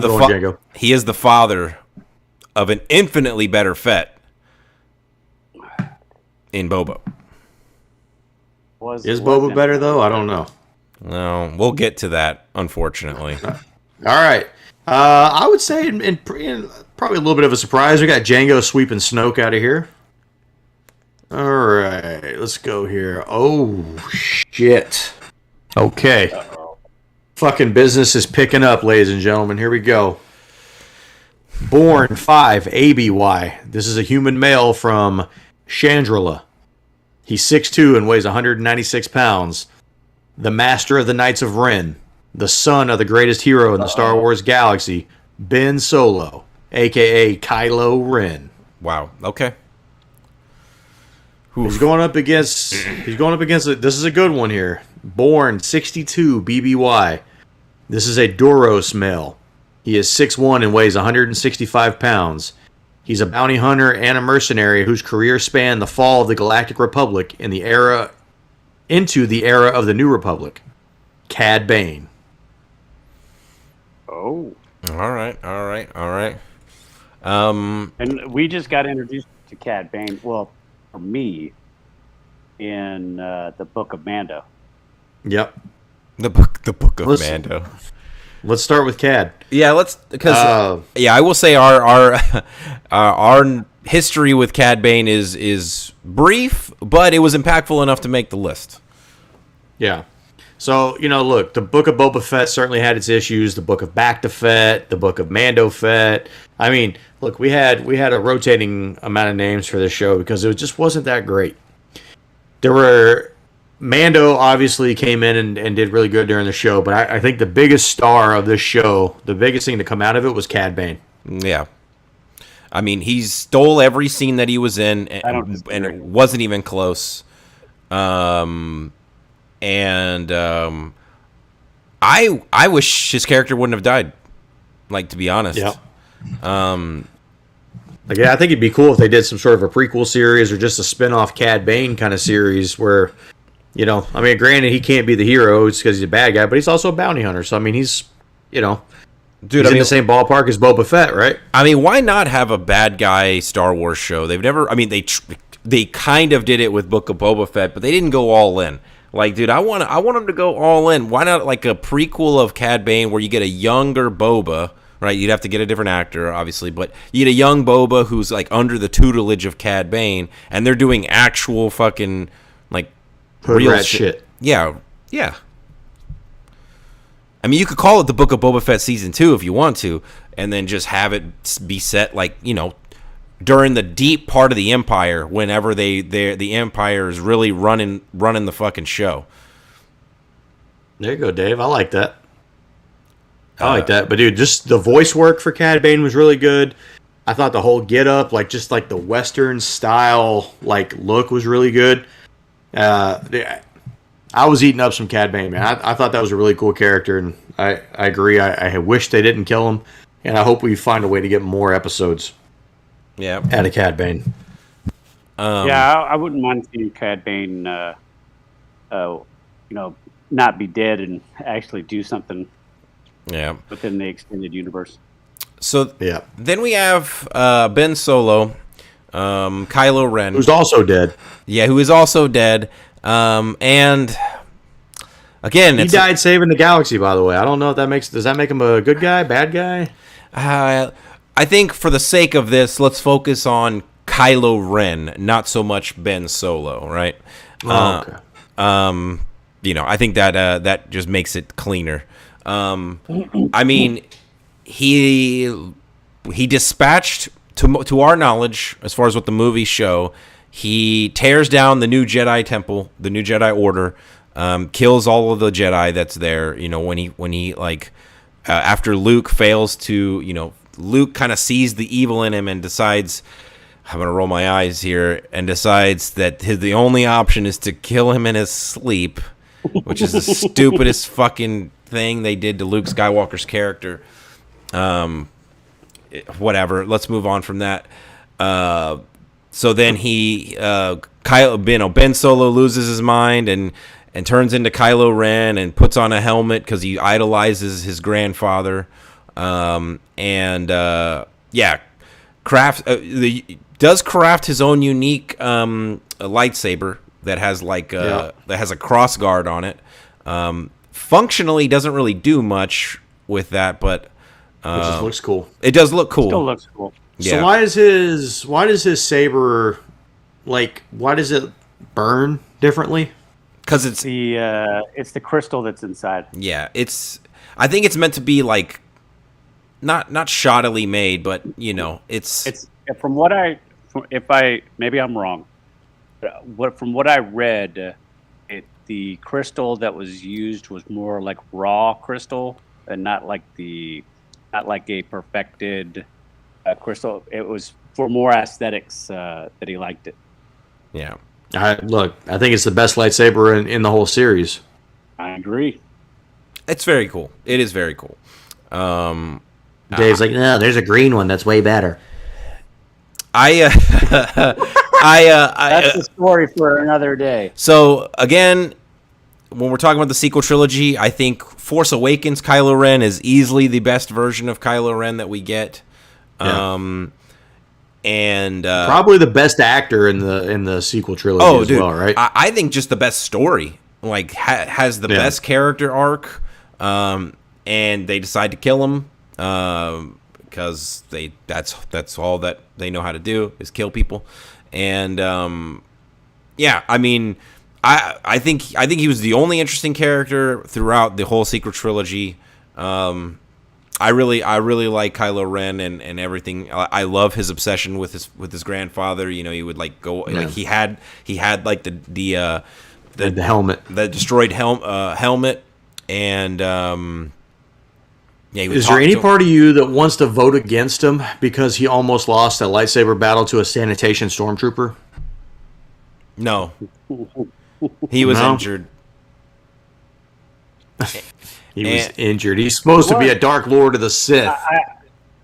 the father of an infinitely better Fett in Boba. Is Boba better though? I don't know. No, we'll get to that, unfortunately. All right. I would say in probably a little bit of a surprise, we got Jango sweeping Snoke out of here. All right, let's go here. Oh, shit. Okay. Uh-oh. Fucking business is picking up, ladies and gentlemen. Here we go. Born 5 ABY. This is a human male from Chandrila. He's 6'2" and weighs 196 pounds. The master of the Knights of Ren. The son of the greatest hero in the Star Wars galaxy, Ben Solo, a.k.a. Kylo Ren. Wow. Okay. He's going up against. This is a good one here. Born 62 BBY. This is a Doros male. He is 6'1" and weighs 165 pounds. He's a bounty hunter and a mercenary whose career spanned the fall of the Galactic Republic into the era of the New Republic. Cad Bane. Oh. All right. And we just got introduced to Cad Bane. Well, for me, in the Book of Mando. Yep. The book of Mando. Let's start with Cad. Yeah, I will say our history with Cad Bane is brief, but it was impactful enough to make the list. Yeah. So, look, the Book of Boba Fett certainly had its issues. The Book of Bacta Fett, the Book of Mando Fett. I mean, look, we had a rotating amount of names for this show because it just wasn't that great. Mando obviously came in and did really good during the show, but I think the biggest star of this show, the biggest thing to come out of it was Cad Bane. Yeah. I mean, he stole every scene that he was in, and it wasn't even close. I wish his character wouldn't have died. Like, to be honest. Yeah. I think it'd be cool if they did some sort of a prequel series or just a spin-off Cad Bane kind of series where, granted he can't be the hero because he's a bad guy, but he's also a bounty hunter. So, he's in the same ballpark as Boba Fett, right? I mean, why not have a bad guy Star Wars show? They've never, they kind of did it with Book of Boba Fett, but they didn't go all in. Like, dude, I want them to go all in. Why not like a prequel of Cad Bane where you get a younger Boba, right? You'd have to get a different actor, obviously, but you get a young Boba who's like under the tutelage of Cad Bane, and they're doing actual fucking like real shit. Yeah. I mean, you could call it the Book of Boba Fett season 2 if you want to, and then just have it be set like during the deep part of the Empire, whenever the Empire is really running the fucking show. There you go, Dave. I like that. I like that. But dude, just the voice work for Cad Bane was really good. I thought the whole get up, like just like the Western style like look was really good. I was eating up some Cad Bane, man. I thought that was a really cool character, and I agree. I wish they didn't kill him, and I hope we find a way to get more episodes. Yeah, out of Cad Bane. I wouldn't mind seeing Cad Bane, not be dead and actually do something. Yeah, within the extended universe. So then we have Ben Solo, Kylo Ren, who's also dead. Yeah, who is also dead. And again, he died saving the galaxy. By the way, I don't know if does that make him a good guy, bad guy? I think for the sake of this, let's focus on Kylo Ren, not so much Ben Solo, right? Okay. I think that just makes it cleaner. I mean, he dispatched, to our knowledge, as far as what the movies show, he tears down the new Jedi Temple, the new Jedi Order, kills all of the Jedi that's there. When he after Luke fails to, Luke kind of sees the evil in him and decides, I'm gonna roll my eyes here, and decides that the only option is to kill him in his sleep, which is the stupidest fucking thing they did to Luke Skywalker's character. Whatever. Let's move on from that. So then Ben Solo loses his mind and turns into Kylo Ren and puts on a helmet because he idolizes his grandfather. Does craft his own unique lightsaber that has that has a cross guard on it. Functionally, doesn't really do much with that, but it just looks cool. It does look cool. Still looks cool. Yeah. So why does his saber, why does it burn differently? Because it's the crystal that's inside. Yeah, I think it's meant to be not shoddily made, but it's from what maybe I'm wrong, but from what I read, the crystal that was used was more like raw crystal and not like a perfected crystal. It was for more aesthetics that he liked it. Yeah. I think it's the best lightsaber in the whole series. I agree. It's very cool. It is very cool. Dave's like, no, there's a green one that's way better. That's the story for another day. So again, when we're talking about the sequel trilogy, I think Force Awakens Kylo Ren is easily the best version of Kylo Ren that we get. Yeah. And probably the best actor in the sequel trilogy as well, right? I think just the best story, has the best character arc, and they decide to kill him because that's all that they know how to do is kill people, and I mean, I think he was the only interesting character throughout the whole sequel trilogy. I really like Kylo Ren and everything. I love his obsession with his grandfather. He would go he had the helmet, the destroyed helmet, and is there any part of you that wants to vote against him because he almost lost a lightsaber battle to a sanitation stormtrooper? No, he was injured. He was injured. He's supposed to be a Dark Lord of the Sith.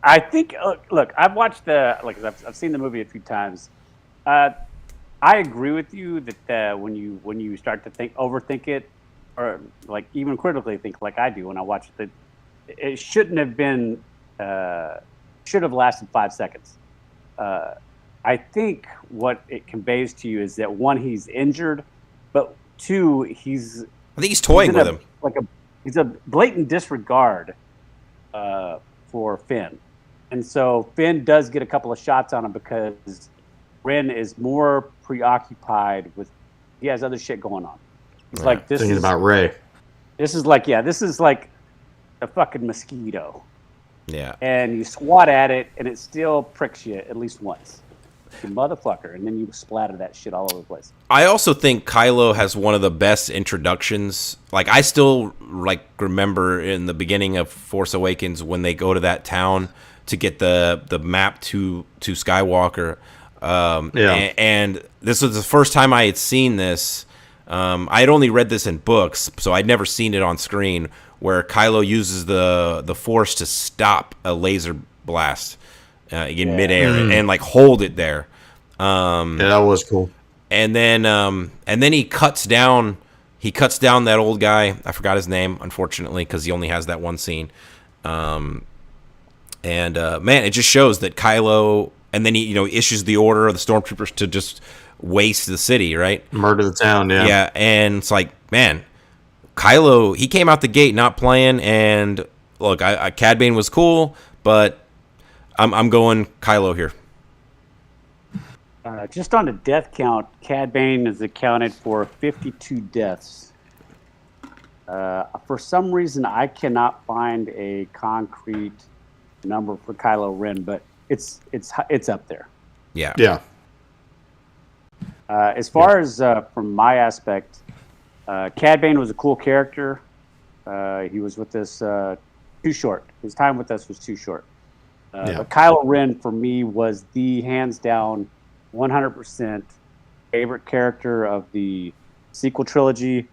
I think. Look, I've watched I've seen the movie a few times. I agree with you that when you start to overthink it, or even critically think like I do when I watch it, it shouldn't have been. Should have lasted 5 seconds. I think what it conveys to you is that one, he's injured, but two, I think he's toying with him. He's a blatant disregard for Finn. And so Finn does get a couple of shots on him because Ren is more preoccupied with, he has other shit going on. It's thinking about Rey. This is like a fucking mosquito. Yeah. And you swat at it and it still pricks you at least once. You motherfucker, and then you splatter that shit all over the place. I also think Kylo has one of the best introductions. Like, I still remember in the beginning of Force Awakens when they go to that town to get the map to Skywalker. And this was the first time I had seen this. I had only read this in books, so I'd never seen it on screen, where Kylo uses the Force to stop a laser blast in midair and like hold it there. That was cool. And then he cuts down that old guy. I forgot his name, unfortunately, because he only has that one scene. Man, it just shows that Kylo, and then he issues the order of the stormtroopers to just waste the city, right? Murder the town, yeah. Yeah, and it's like, man, Kylo, he came out the gate not playing, and look, Cad Bane was cool, but I'm going Kylo here. Just on the death count, Cad Bane is accounted for 52 deaths. For some reason, I cannot find a concrete number for Kylo Ren, but it's up there. Yeah. Yeah. As far as from my aspect, Cad Bane was a cool character. He was with us too short. His time with us was too short. But Kylo Ren, for me, was the hands down 100% favorite character of the sequel trilogy.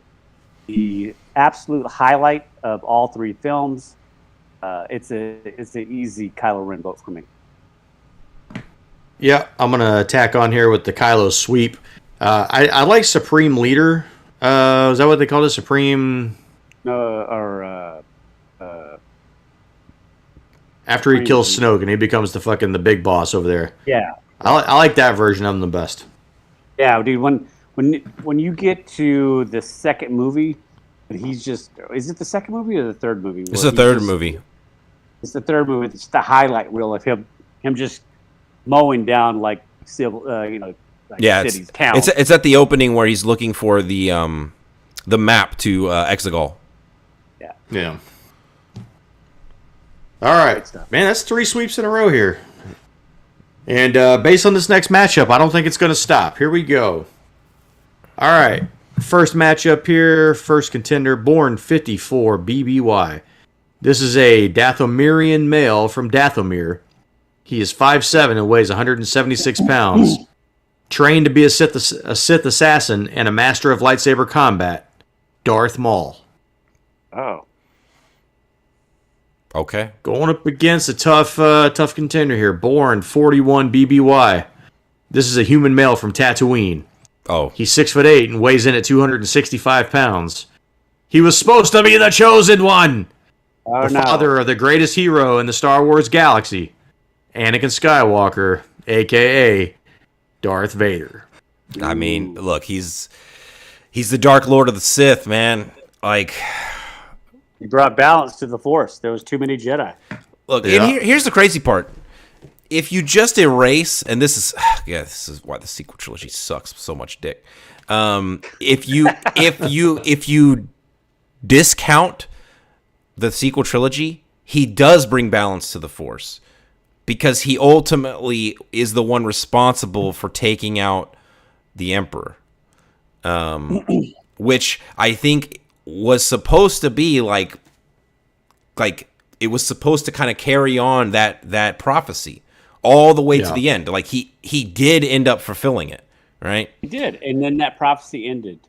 The absolute highlight of all three films. It's an easy Kylo Ren vote for me. Yeah, I'm gonna tack on here with the Kylo sweep. I like Supreme Leader. Is that what they call it? Supreme? After he kills Snoke and he becomes the big boss over there. Yeah, I like that version of him the best. Yeah, dude. When you get to the second movie, he's just—is it the second movie or the third movie? It's the third movie. It's the third movie. It's the highlight reel of him just mowing down like civil, cities, towns. It's at the opening where he's looking for the map to Exegol. Yeah. Yeah. All right, man. That's 3 sweeps in a row here. And based on this next matchup, I don't think it's going to stop. Here we go. All right. First matchup here. First contender, Born 54 BBY. This is a Dathomirian male from Dathomir. He is 5'7" and weighs 176 pounds. Trained to be a Sith assassin and a master of lightsaber combat. Darth Maul. Oh. Okay. Going up against a tough contender here. Born 41 BBY. This is a human male from Tatooine. Oh. He's 6'8" and weighs in at 265 pounds. He was supposed to be the chosen one. Oh, the father of the greatest hero in the Star Wars galaxy. Anakin Skywalker, a.k.a. Darth Vader. I mean, look, he's the Dark Lord of the Sith, man. Like, he brought balance to the Force. There was too many Jedi. Look, and here's the crazy part. If you just erase, and this is why the sequel trilogy sucks so much dick. If you discount the sequel trilogy, he does bring balance to the Force because he ultimately is the one responsible for taking out the Emperor, which I think was supposed to be like it was supposed to kind of carry on that prophecy all the way to the end. Like he did end up fulfilling it, right? He did, and then that prophecy ended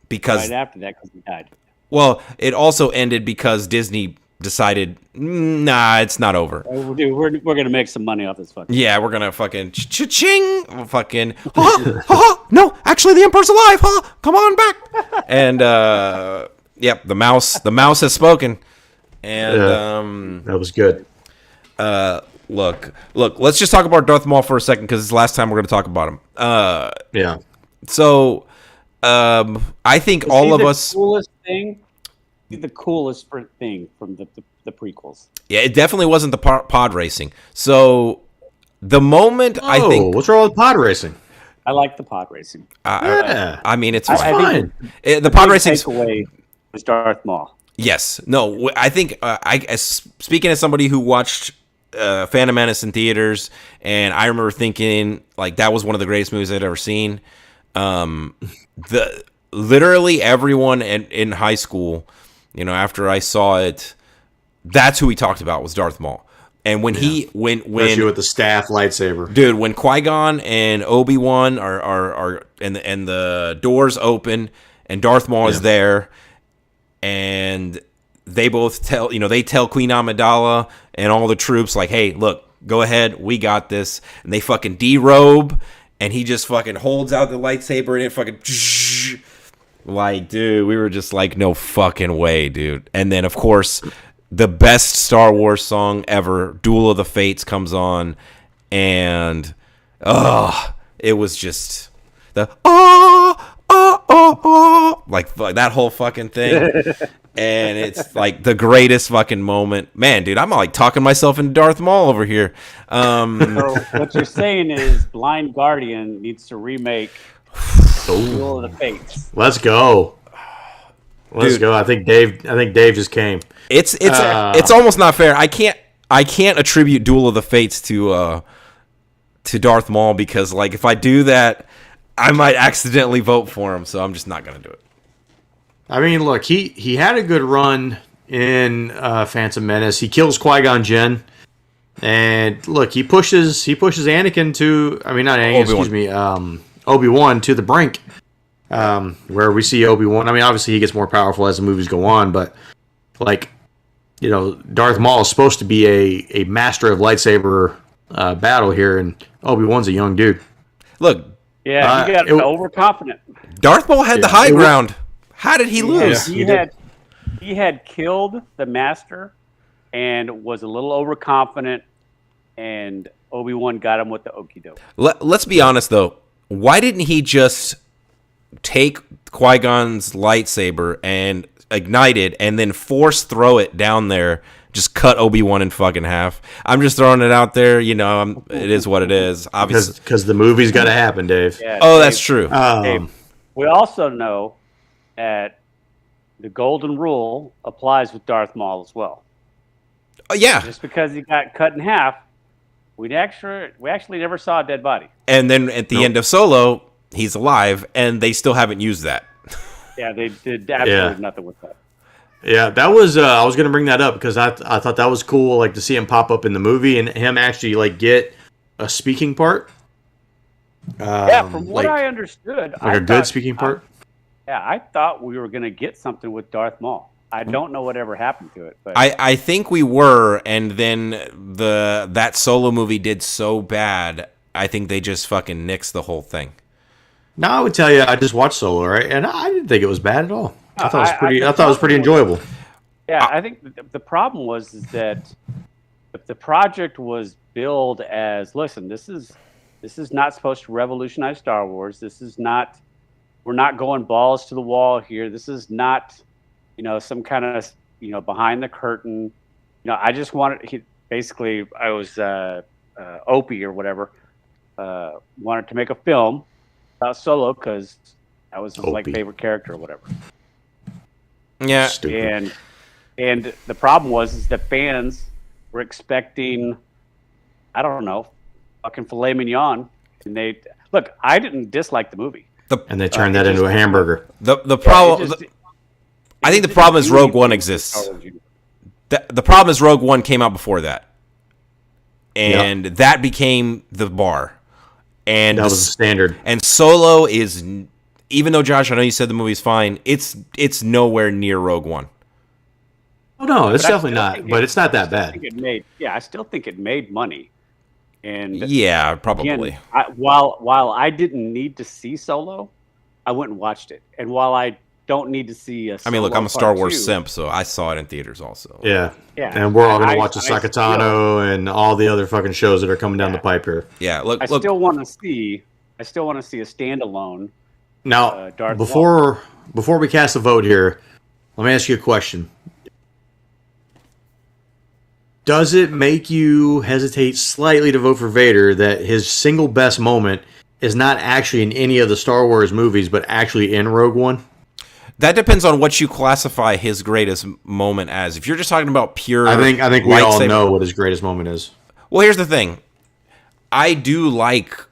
right after that because he died. Well, it also ended because Disney decided, nah, it's not over. Dude, we're gonna make some money off this fucking. Yeah, we're gonna fucking cha-ching, fucking. No, actually, the Emperor's alive. Come on back. And yep, the mouse has spoken. And that was good. Look. Let's just talk about Darth Maul for a second because it's the last time we're gonna talk about him. Yeah. So, I think all of us. The coolest thing from the prequels. Yeah, it definitely wasn't the pod racing. So the moment I think, what's wrong with pod racing? I like the pod racing. I mean, it's fine. The pod racing takeaway was Darth Maul. Yes. No. I think speaking as somebody who watched Phantom Menace in theaters, and I remember thinking like that was one of the greatest movies I'd ever seen. Literally everyone in high school, after I saw it, that's who we talked about was Darth Maul. And when especially with the staff lightsaber, dude, when Qui-Gon and Obi-Wan are and the doors open and Darth Maul is there, and they both tell Queen Amidala and all the troops like, hey, look, go ahead, we got this, and they fucking derobe, and he just fucking holds out the lightsaber and it fucking like, dude, we were just like, no fucking way, dude. And then of course, the best Star Wars song ever, Duel of the Fates, comes on, and it was just the like that whole fucking thing. And it's like the greatest fucking moment. Man, dude, I'm like talking myself into Darth Maul over here. So what you're saying is Blind Guardian needs to remake Duel of the Fates. Let's go. Let's go. I think Dave just came. It's almost not fair. I can't attribute Duel of the Fates to Darth Maul because like if I do that, I might accidentally vote for him. So I'm just not gonna do it. I mean, look, he had a good run in Phantom Menace. He kills Qui-Gon Jinn, and look, he pushes Anakin to, I mean, not Anakin, Obi-Wan to the brink, where we see Obi-Wan. I mean, obviously he gets more powerful as the movies go on, but like, Darth Maul is supposed to be a master of lightsaber battle here, and Obi-Wan's a young dude. Look, yeah, he got overconfident. Darth Maul had the high ground. How did he lose? He had killed the master and was a little overconfident, and Obi-Wan got him with the okie doke. Let's be honest, though. Why didn't he just take Qui-Gon's lightsaber and ignite it and then force throw it down there, just cut Obi-Wan in fucking half? I'm just throwing it out there. It is what it is. Obviously, because the movie's got to happen, Dave. Yeah, Dave, that's true. Dave, we also know that the golden rule applies with Darth Maul as well. Oh, yeah. Just because he got cut in half, we actually never saw a dead body. And then at the end of Solo, he's alive, and they still haven't used that. Yeah, they did absolutely nothing with that. Yeah, that was. I was going to bring that up because I thought that was cool, like to see him pop up in the movie and him actually like get a speaking part. From what I understood, like a good speaking part. I thought we were going to get something with Darth Maul. I don't know whatever happened to it, but I think we were, and then that Solo movie did so bad. I think they just fucking nixed the whole thing. No, I would tell you, I just watched Solo, right, and I didn't think it was bad at all. I thought it was pretty enjoyable. Yeah, I think the problem was that the project was billed as, listen, this is not supposed to revolutionize Star Wars. This is not. We're not going balls to the wall here. This is not, some kind of, behind the curtain. I just wanted. I was Opie or whatever. Wanted to make a film about Solo because that was his favorite character or whatever. Yeah. Stupid. And the problem was that fans were expecting, I don't know, fucking filet mignon, and I didn't dislike the movie. And they turned that into a hamburger. The problem, I think the problem is Rogue One exists. The problem is Rogue One came out before that, and that became the bar. And that was the standard. And Solo is, even though Josh, I know you said the movie's fine, it's nowhere near Rogue One. Oh no, it's definitely not. But it's not that bad. I still think it made money. And yeah, probably. Again, while I didn't need to see Solo, I went and watched it. And while I don't need to see a Solo look, I'm a Star Wars 2, simp, so I saw it in theaters also. Yeah. And we're all going to watch the Sakatano and all the other fucking shows that are coming down the pipe here. Yeah, look. I still want to see a standalone. Now, Darth before we cast a vote here, let me ask you a question. Does it make you hesitate slightly to vote for Vader that his single best moment is not actually in any of the Star Wars movies, but actually in Rogue One? That depends on what you classify his greatest moment as. If you're just talking about pure, I think we all know what his greatest moment is. Well, here's the thing. I do like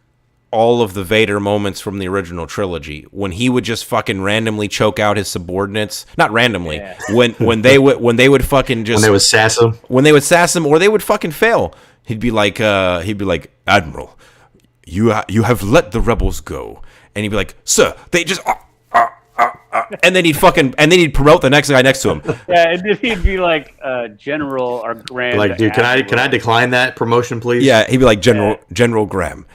all of the Vader moments from the original trilogy when he would just fucking randomly choke out his subordinates. Not randomly. Yeah. When they would fucking just When they would sass him. When they would sass him or they would fucking fail. He'd be like Admiral, you have let the rebels go. And he'd be like, "Sir, they just and then he'd promote the next guy next to him. Yeah, and then he'd be like General or Grand. Like, dude, can I decline that promotion, please? Yeah, he'd be like General Graham.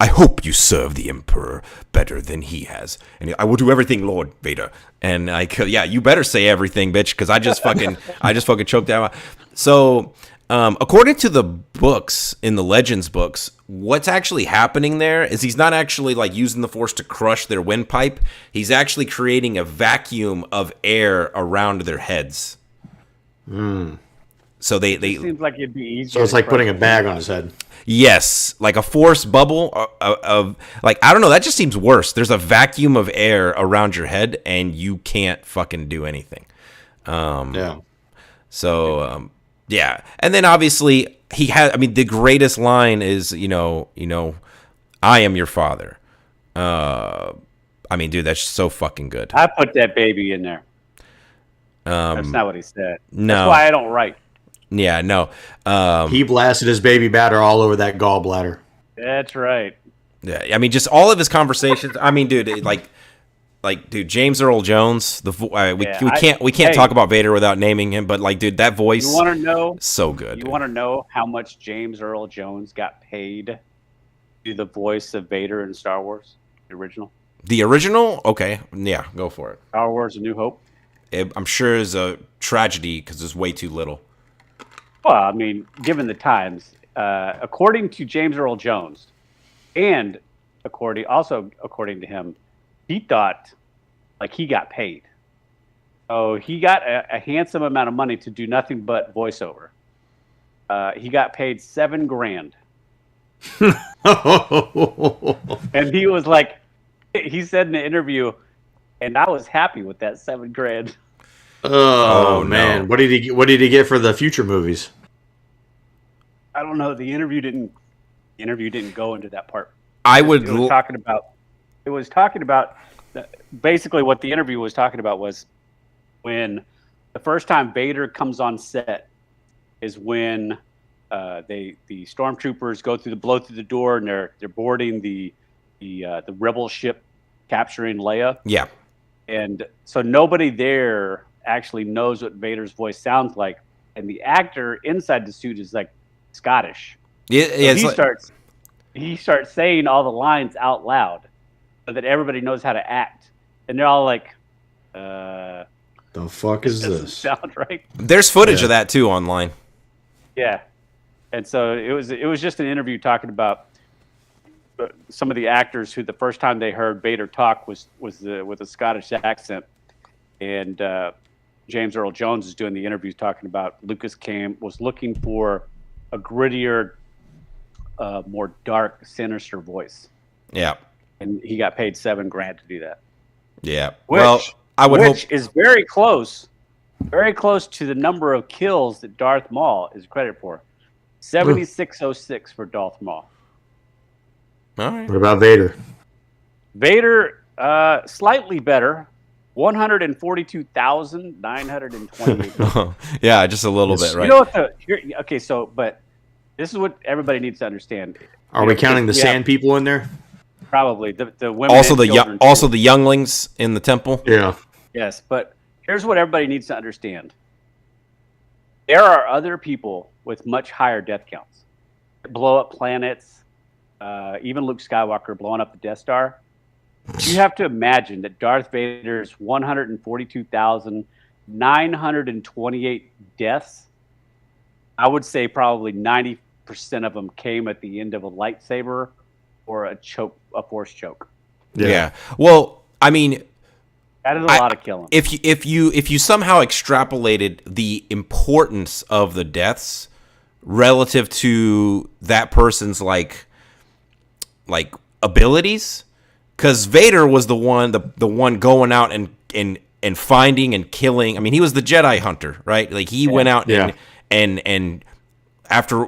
I hope you serve the Emperor better than he has, and I will do everything, Lord Vader. And you better say everything, bitch, because I just fucking choked out. So, according to the books in the Legends books, what's actually happening there is he's not actually like using the Force to crush their windpipe. He's actually creating a vacuum of air around their heads. So they seems like it'd be easier. So it's like putting a bag on his head. Yes, like a force bubble of like, I don't know, that just seems worse. There's a vacuum of air around your head and you can't fucking do anything. Yeah. So yeah, and then obviously he had. I mean, the greatest line is I am your father. I mean, dude, that's so fucking good. I put that baby in there. That's not what he said. No. That's why I don't write. Yeah, no. He blasted his baby batter all over that gallbladder. That's right. Yeah, I mean, just all of his conversations. I mean, dude, dude, James Earl Jones. We can't talk about Vader without naming him. But like, dude, that voice. You want to know? So good. You want to know how much James Earl Jones got paid to do the voice of Vader in Star Wars, the original? The original? Okay, yeah, go for it. Star Wars: A New Hope. I'm sure it's a tragedy because there's way too little. Well, I mean, given the times, according to James Earl Jones, and according to him, he thought like he got paid. Oh, he got a handsome amount of money to do nothing but voiceover. He got paid $7,000, and he was like, he said in the interview, and I was happy with that $7,000. Oh man, no. What did he get for the future movies? I don't know. The interview didn't go into that part. It was talking about basically what the interview was talking about was when the first time Vader comes on set is when the stormtroopers blow through the door and they're boarding the rebel ship capturing Leia. Yeah. And so nobody there actually knows what Vader's voice sounds like, and the actor inside the suit is like Scottish. Yeah. So he starts saying all the lines out loud so that everybody knows how to act, and they're all like, "The fuck is this?" Sound right? There's footage of that too online. Yeah, and so it was just an interview talking about some of the actors who the first time they heard Vader talk was with a Scottish accent, and James Earl Jones is doing the interview talking about Lucas was looking for a grittier, more dark, sinister voice. Yeah, and he got paid $7,000 to do that. Yeah, I would hope is very close to the number of kills that Darth Maul is credited for. 7606 for Darth Maul. All right. What about Vader? Vader, slightly better, 142,928. Yeah, just a little bit, right? You know what but this is what everybody needs to understand. Are we counting the sand people in there? Probably the women. Also the younglings in the temple. Yeah. Yes, but here's what everybody needs to understand. There are other people with much higher death counts. Blow up planets. Even Luke Skywalker blowing up the Death Star. You have to imagine that Darth Vader's 142,928 deaths, I would say probably 90% of them came at the end of a lightsaber or a force choke. Yeah. Well, I mean, that is a lot of killing. If you somehow extrapolated the importance of the deaths relative to that person's like abilities, because Vader was the one going out and finding and killing. I mean, he was the Jedi hunter, right? Like he went out and after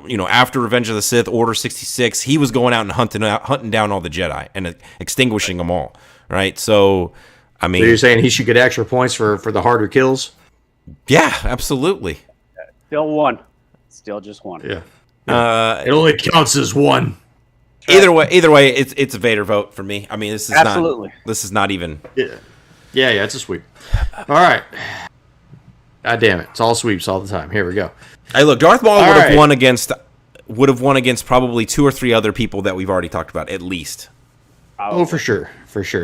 Revenge of the Sith, Order 66, he was going out and hunting down all the Jedi and extinguishing them all, right? So, I mean, So you're saying he should get extra points for the harder kills? yeah, absolutely. Still one. Still just one. Yeah. It only counts as one. Either way, it's a Vader vote for me. I mean, this is Absolutely. This is not even. Yeah, it's a sweep. All right. God damn it! It's all sweeps all the time. Here we go. Hey, look, Darth Maul All would have right. won against probably 2 or 3 other people that we've already talked about, at least. Oh, for sure.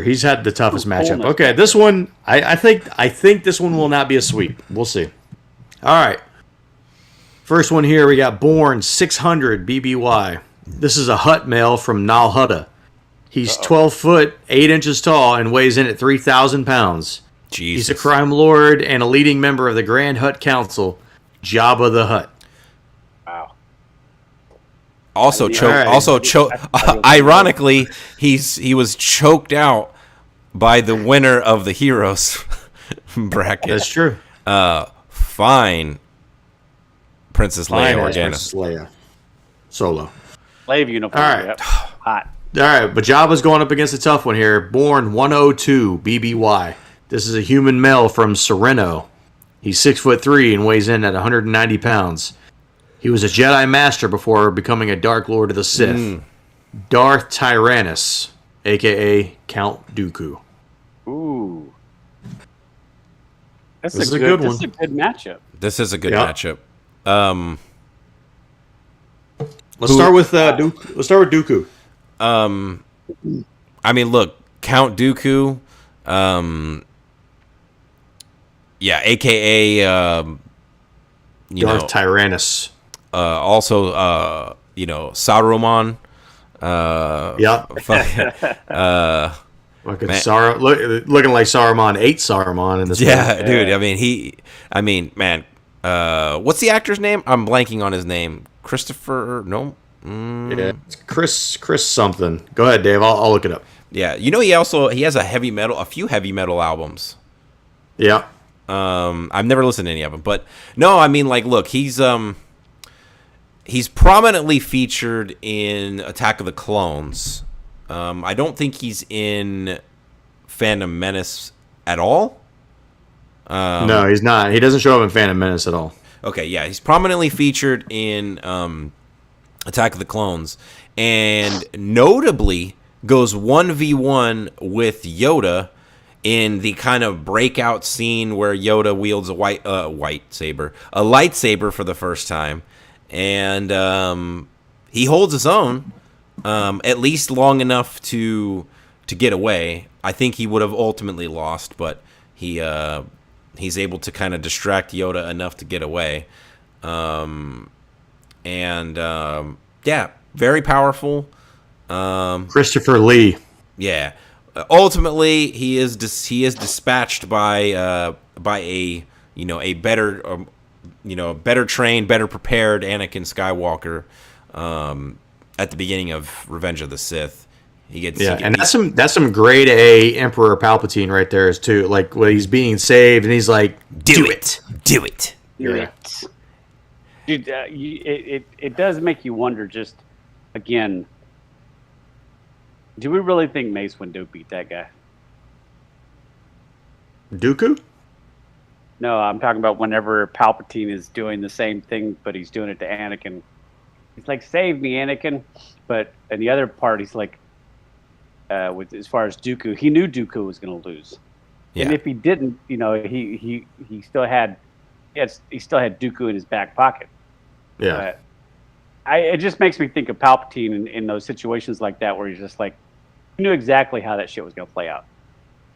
He's had the toughest matchup. Coolness. Okay, this one, I think this one will not be a sweep. We'll see. All right. First one here, we got Born 600 BBY. This is a Hutt male from Nal Hutta. He's 12 foot, 8 inches tall, and weighs in at 3,000 pounds. Jesus. He's a crime lord and a leading member of the Grand Hutt Council, Jabba the Hutt. Wow. Also All right. ironically, he was choked out by the winner of the Heroes bracket. That's true. Fine. Princess Leia Fine as Organa. Princess Leia. Solo. Slave uniform. All right. Yep. Hot. All right, but Jabba's going up against a tough one here. Born 102 BBY. This is a human male from Sereno. He's 6'3" and weighs in at 190 pounds. He was a Jedi Master before becoming a Dark Lord of the Sith. Darth Tyrannus, a.k.a. Count Dooku. Ooh. This is a good one. This is a good matchup. This is a good Yeah. matchup. Let's start with Dooku. Let's start with Dooku. I mean, look, Count Dooku, aka Darth Tyrannus. also Saruman. Yeah. Fucking Man. looking like Saruman ate Saruman in this Yeah, movie. dude. Man. What's the actor's name? I'm blanking on his name. Christopher? No. Yeah. It's Chris something. Go ahead, Dave. I'll look it up. Yeah, he has a few heavy metal albums. Yeah. I've never listened to any of them, but no, I mean, like, look, he's prominently featured in Attack of the Clones. I don't think he's in Phantom Menace at all. No, he's not. He doesn't show up in Phantom Menace at all. Okay, yeah, he's prominently featured in Attack of the Clones, and notably goes 1v1 with Yoda in the kind of breakout scene where Yoda wields a lightsaber for the first time, and he holds his own, at least long enough to get away. I think he would have ultimately lost, but he's able to kind of distract Yoda enough to get away. Very powerful. Christopher Lee. Yeah. Ultimately, he is dispatched by a better trained, better prepared Anakin Skywalker at the beginning of Revenge of the Sith. And that's some grade A Emperor Palpatine right there is too. Like when he's being saved and he's like, "Do it." Yeah. Dude, it does make you wonder. Just again, do we really think Mace Windu beat that guy? Dooku? No, I'm talking about whenever Palpatine is doing the same thing, but he's doing it to Anakin. He's like, "Save me, Anakin!" But in the other part, he's like, as far as Dooku, he knew Dooku was going to lose, and if he didn't, he still had Dooku in his back pocket. Yeah. It just makes me think of Palpatine in those situations like that, where he's just like, he knew exactly how that shit was going to play out.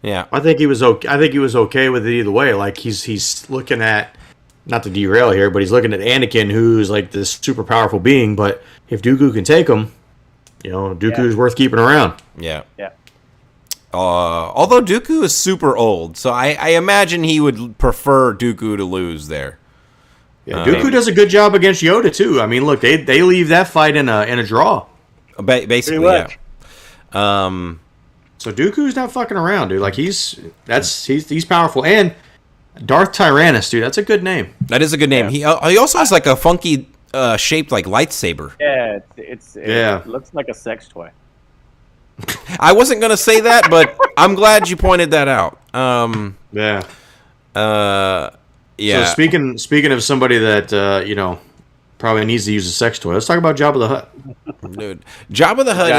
Yeah. I think he was okay with it either way. Like he's looking at, not to derail here, but he's looking at Anakin, who's like this super powerful being. But if Dooku can take him, Dooku's worth keeping around. Yeah. Yeah. Although Dooku is super old, so I imagine he would prefer Dooku to lose there. Yeah, Dooku does a good job against Yoda too. I mean, look, they leave that fight in a draw. Basically, yeah. So Dooku's not fucking around, dude. Like he's powerful, and Darth Tyrannus, dude. That's a good name. That is a good name. He also has like a funky shaped like lightsaber. Yeah, it looks like a sex toy. I wasn't gonna say that, but I'm glad you pointed that out. Yeah. Yeah. So speaking of somebody that probably needs to use a sex toy, let's talk about Jabba the Hutt. Dude, Jabba the Hutt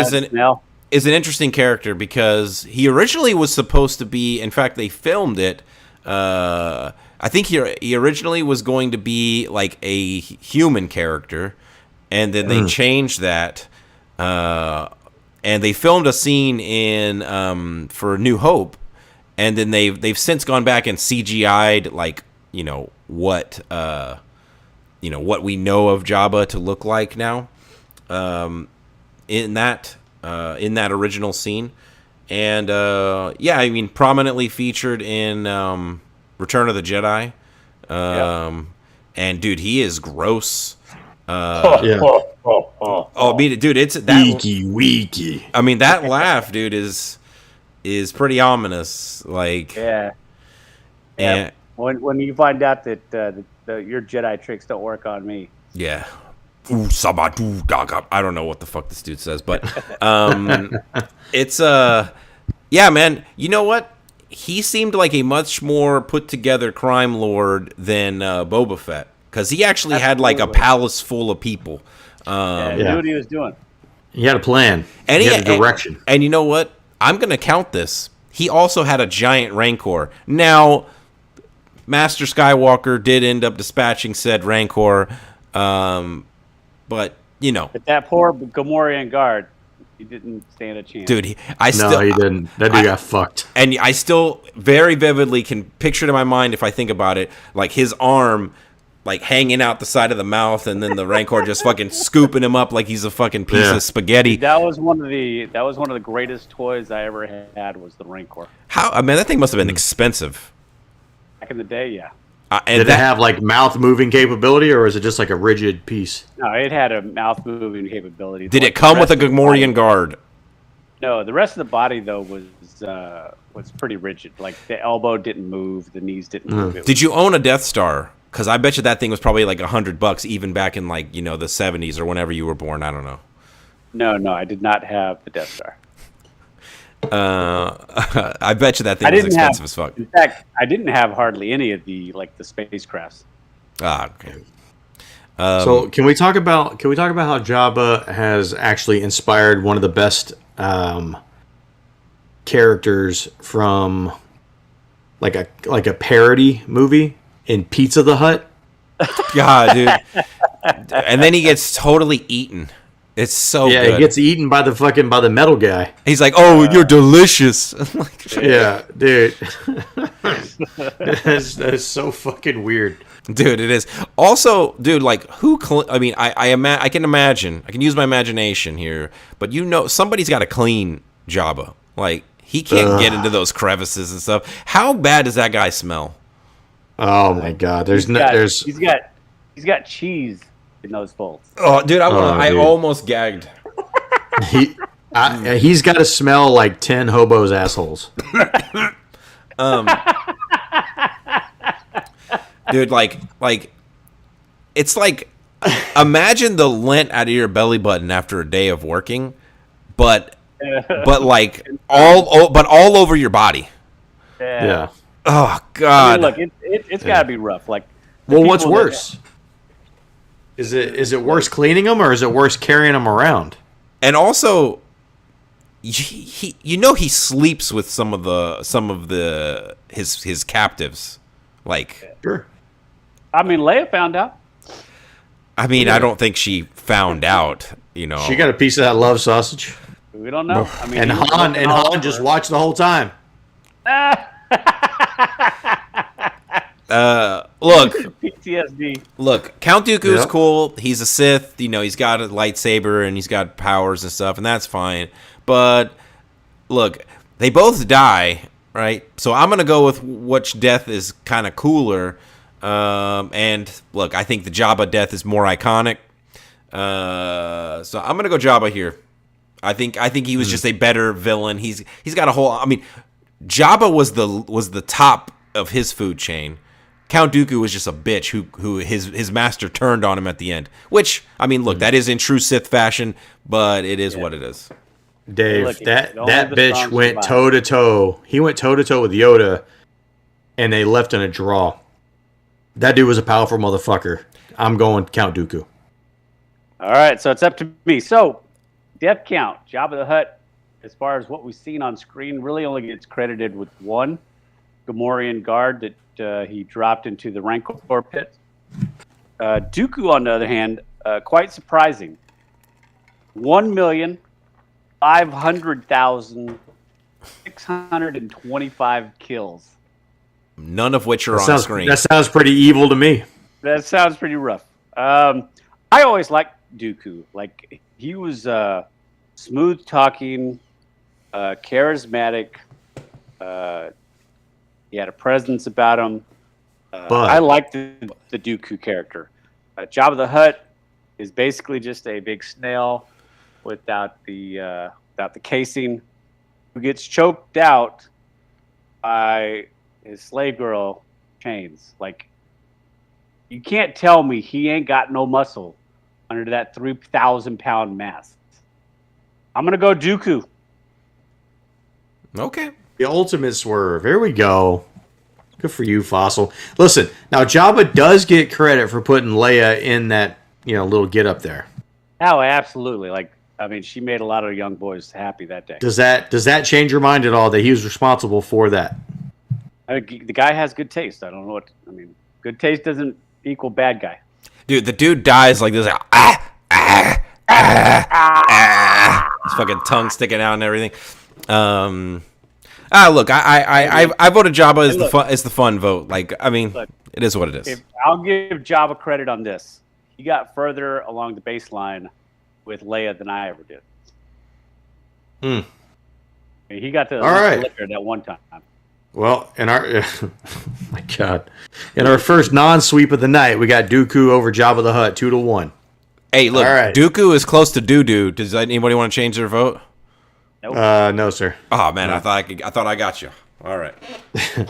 is an interesting character because he originally was supposed to be. In fact, they filmed it. I think he originally was going to be like a human character, and then they changed that. And they filmed a scene in for New Hope, and then they've since gone back and CGI'd like what we know of Jabba to look like now, in that original scene, and I mean prominently featured in Return of the Jedi, and dude, he is gross. I mean, dude, it's that weaky. I mean, that laugh, dude, is pretty ominous. Like, and when you find out that your Jedi tricks don't work on me. Yeah. I don't know what the fuck this dude says, but it's man. You know what? He seemed like a much more put together crime lord than Boba Fett. Because he actually had like a palace full of people. He knew what he was doing. He had a plan. And he had a direction. And you know what? I'm going to count this. He also had a giant Rancor. Now, Master Skywalker did end up dispatching said Rancor. But, But that poor Gamorrean guard, he didn't stand a chance. Dude, he didn't. That dude got fucked. And I still very vividly can picture it in my mind if I think about it. Like his arm like hanging out the side of the mouth, and then the Rancor just fucking scooping him up like he's a fucking piece of spaghetti. That was one of the greatest toys I ever had was the Rancor. I mean, that thing must have been expensive. Back in the day, yeah. Did it have like mouth moving capability, or is it just like a rigid piece? No, it had a mouth moving capability. Did it come with a Gamorrean guard? No, the rest of the body though was pretty rigid. Like the elbow didn't move, the knees didn't move. Did you own a Death Star? Because I bet you that thing was probably like $100 even back in like the 70s or whenever you were born. I don't know. No, I did not have the Death Star. I bet you that thing was expensive as fuck. In fact, I didn't have hardly any of the spacecrafts. Ah, okay. So can we talk about how Jabba has actually inspired one of the best characters from like a parody movie in Pizza the Hut? God, dude. And then he gets totally eten. It's so good. He gets eaten by the metal guy. He's like, "Oh, you're delicious." Yeah, dude. That's so fucking weird. Dude, it is. Also, dude, like I can imagine. I can use my imagination here, but somebody's got to clean Jabba. Like he can't get into those crevices and stuff. How bad does that guy smell? Oh my God! He's got cheese in those folds. Oh, dude, I almost gagged. He's got to smell like 10 hobos' assholes. Dude, like it's like imagine the lint out of your belly button after a day of working, but like all over your body. Yeah. Oh God! I mean, look, it's got to be rough. Like, well, what's worse? Is it worse cleaning them, or is it worse carrying them around? And also, he sleeps with some of his captives. Like, sure. I mean, Leia found out. I mean, I don't think she found out. She got a piece of that love sausage. We don't know. I mean, and Han just watched the whole time. Look, PTSD. Look, Count Dooku is cool. He's a Sith. He's got a lightsaber and he's got powers and stuff, and that's fine. But look, they both die, right? So I'm gonna go with which death is kind of cooler. And look, I think the Jabba death is more iconic. So I'm gonna go Jabba here. I think he was just a better villain. He's got a whole. I mean, Jabba was the top of his food chain. Count Dooku was just a bitch who his master turned on him at the end. Which, I mean, look, that is in true Sith fashion, but it is what it is. Dave, Look, that the bitch strong went survive. toe to toe. He went toe to toe with Yoda, and they left in a draw. That dude was a powerful motherfucker. I'm going Count Dooku. All right, so it's up to me. So, death count. Jabba the Hutt, as far as what we've seen on screen, really only gets credited with one Gamorrean guard that he dropped into the Rancor pit. Dooku, on the other hand, quite surprising. 1,500,625 kills. None of which are on screen. That sounds pretty evil to me. That sounds pretty rough. I always liked Dooku. Like, he was smooth talking, charismatic. He had a presence about him. I liked the Dooku character. Jabba the Hutt is basically just a big snail without the casing, who gets choked out by his slave girl chains. Like, you can't tell me he ain't got no muscle under that 3,000-pound mass. I'm gonna go Dooku. Okay. The ultimate swerve. Here we go. Good for you, Fossil. Listen, now Jabba does get credit for putting Leia in that, little get up there. Oh, absolutely. Like, I mean, she made a lot of young boys happy that day. Does that change your mind at all that he was responsible for that? I mean, the guy has good taste. I don't know what I mean. Good taste doesn't equal bad guy. Dude, the dude dies like this. His fucking tongue sticking out and everything. Look, I voted Jabba as the fun vote. Like, I mean, it is what it is. I'll give Jabba credit on this. He got further along the baseline with Leia than I ever did. I mean, he got to liquor that one time. Well, in our my God, in our first non-sweep of the night, we got Dooku over Jabba the Hutt 2-1. Hey, look, Dooku is close to Doo-Doo. Does anybody want to change their vote? Nope. No, sir. Oh man, I thought I got you. All right. All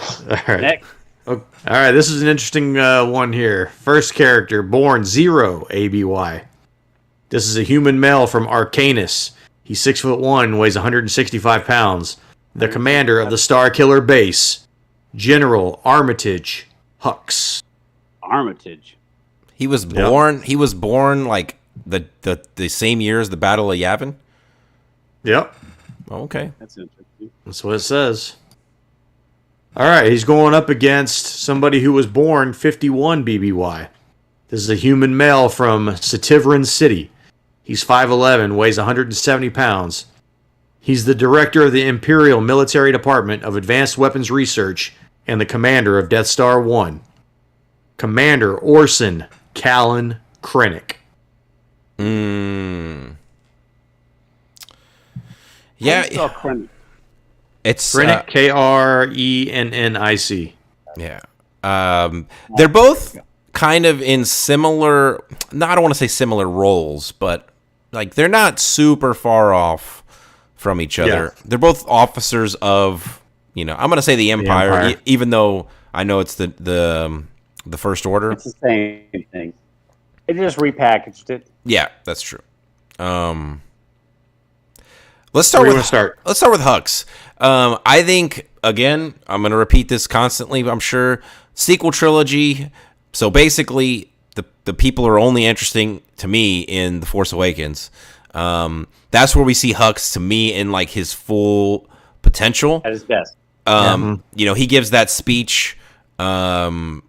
right. Next. All right. This is an interesting one here. First character, born 0 ABY. This is a human male from Arcanus. He's 6'1", weighs 165 pounds. The commander of the Star Killer base, General Armitage Hux. Armitage. He was born. Yep. He was born like the same year as the Battle of Yavin. Yep. Okay. That's interesting. That's what it says. All right, he's going up against somebody who was born 51 BBY. This is a human male from Sativran City. He's 5'11", weighs 170 pounds. He's the director of the Imperial Military Department of Advanced Weapons Research and the commander of Death Star 1. Commander Orson Callan Krennic. Yeah. It's Krennic, Krennic. Yeah. They're both kind of in similar, I don't want to say similar roles, but like they're not super far off from each other. Yeah. They're both officers of, I'm going to say the Empire, even though I know it's the First Order. It's the same thing. They just repackaged it. Yeah, that's true. Let's start with Hux. I think, again, I'm going to repeat this constantly, I'm sure. Sequel trilogy. So basically, the people are only interesting to me in The Force Awakens. That's where we see Hux, to me, in like his full potential. At his best. He gives that speech, and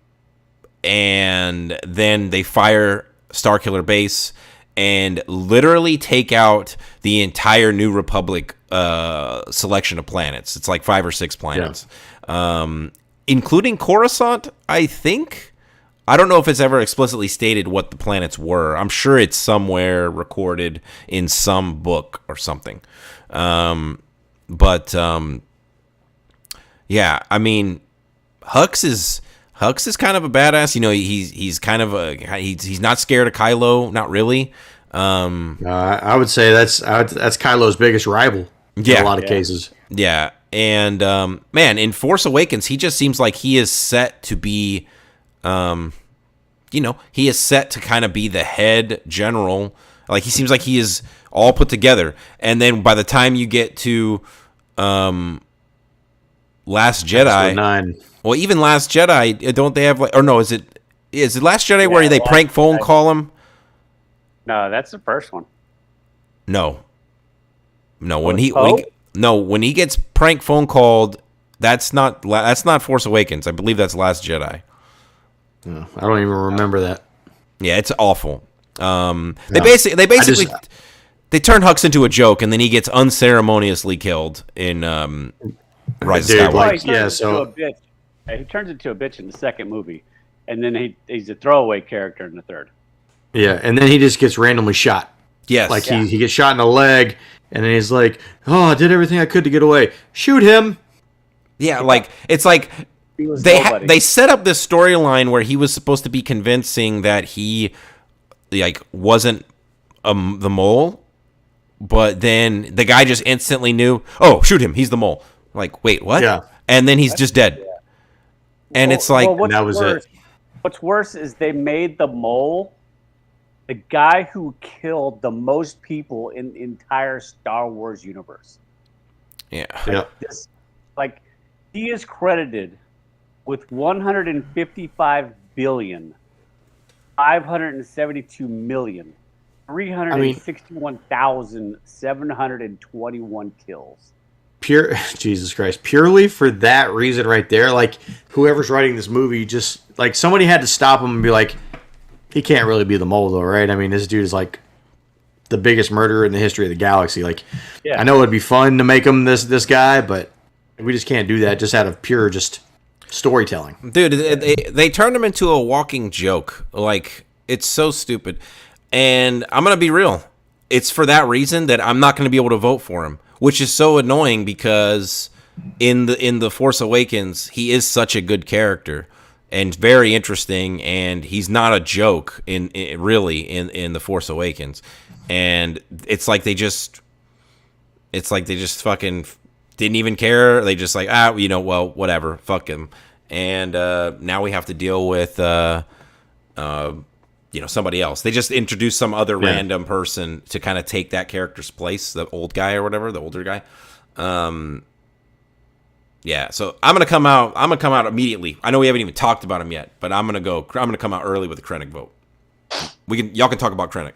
then they fire Starkiller Base and literally take out the entire New Republic selection of planets. It's like 5 or 6 planets, including Coruscant, I think. I don't know if it's ever explicitly stated what the planets were. I'm sure it's somewhere recorded in some book or something. Yeah, I mean, Hux is kind of a badass. He's kind of he's not scared of Kylo, not really. I would say that's Kylo's biggest rival in a lot of cases. Yeah, and man, in Force Awakens, he just seems like he is set to be he is set to kind of be the head general. Like, he seems like he is all put together. And then by the time you get to Last Jedi, 9. well, even Last Jedi, don't they have is it Last Jedi where they prank phone call him? No, that's the first one. No, when he gets prank phone called, that's not Force Awakens. I believe that's Last Jedi. I don't even remember that. Yeah, it's awful. They basically they turn Hux into a joke, and then he gets unceremoniously killed in Rise of Skywalker. He turns into a bitch in the second movie, and then he's a throwaway character in the third. Yeah, and then he just gets randomly shot. Yes. Like, he gets shot in the leg, and then he's like, oh, I did everything I could to get away. Shoot him! Yeah, like, it's like, they set up this storyline where he was supposed to be convincing that he, like, wasn't the mole, but then the guy just instantly knew, oh, shoot him, he's the mole. Like, wait, what? Yeah. And then he's just dead. Yeah. And it's like... and that was it. What's worse is they made the mole the guy who killed the most people in the entire Star Wars universe. Yeah. He is credited with 155 billion, 572 million, 361,721 kills. Jesus Christ. Purely for that reason right there, like, whoever's writing this movie, just, like, somebody had to stop him and be like, he can't really be the mole, though, right? I mean, this dude is, like, the biggest murderer in the history of the galaxy. Like, I know it'd be fun to make him this guy, but we just can't do that just out of pure just storytelling. Dude, they turned him into a walking joke. Like, it's so stupid. And I'm going to be real. It's for that reason that I'm not going to be able to vote for him, which is so annoying because in the Force Awakens, he is such a good character and very interesting, and he's not a joke in the Force Awakens. And it's like they just fucking didn't even care. They just like, well, whatever, fuck him. And now we have to deal with somebody else. They just introduced some other random person to kind of take that character's place, the old guy or whatever, the older guy. So I'm gonna come out immediately. I know we haven't even talked about him yet, but I'm gonna come out early with the Krennic vote. Y'all can talk about Krennic.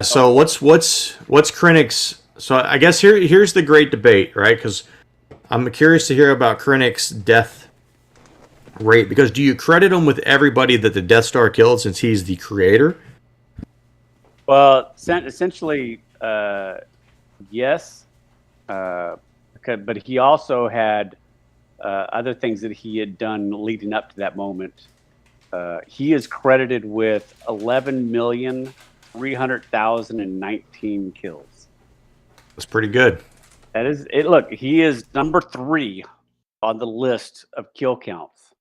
So what's Krennic's? So I guess here's the great debate, right? Because I'm curious to hear about Krennic's death rate. Because do you credit him with everybody that the Death Star killed since he's the creator? Well, essentially, yes. But he also had other things that he had done leading up to that moment. He is credited with 11,300,019 kills. That's pretty good. That is it. Look, he is number 3 on the list of kill counts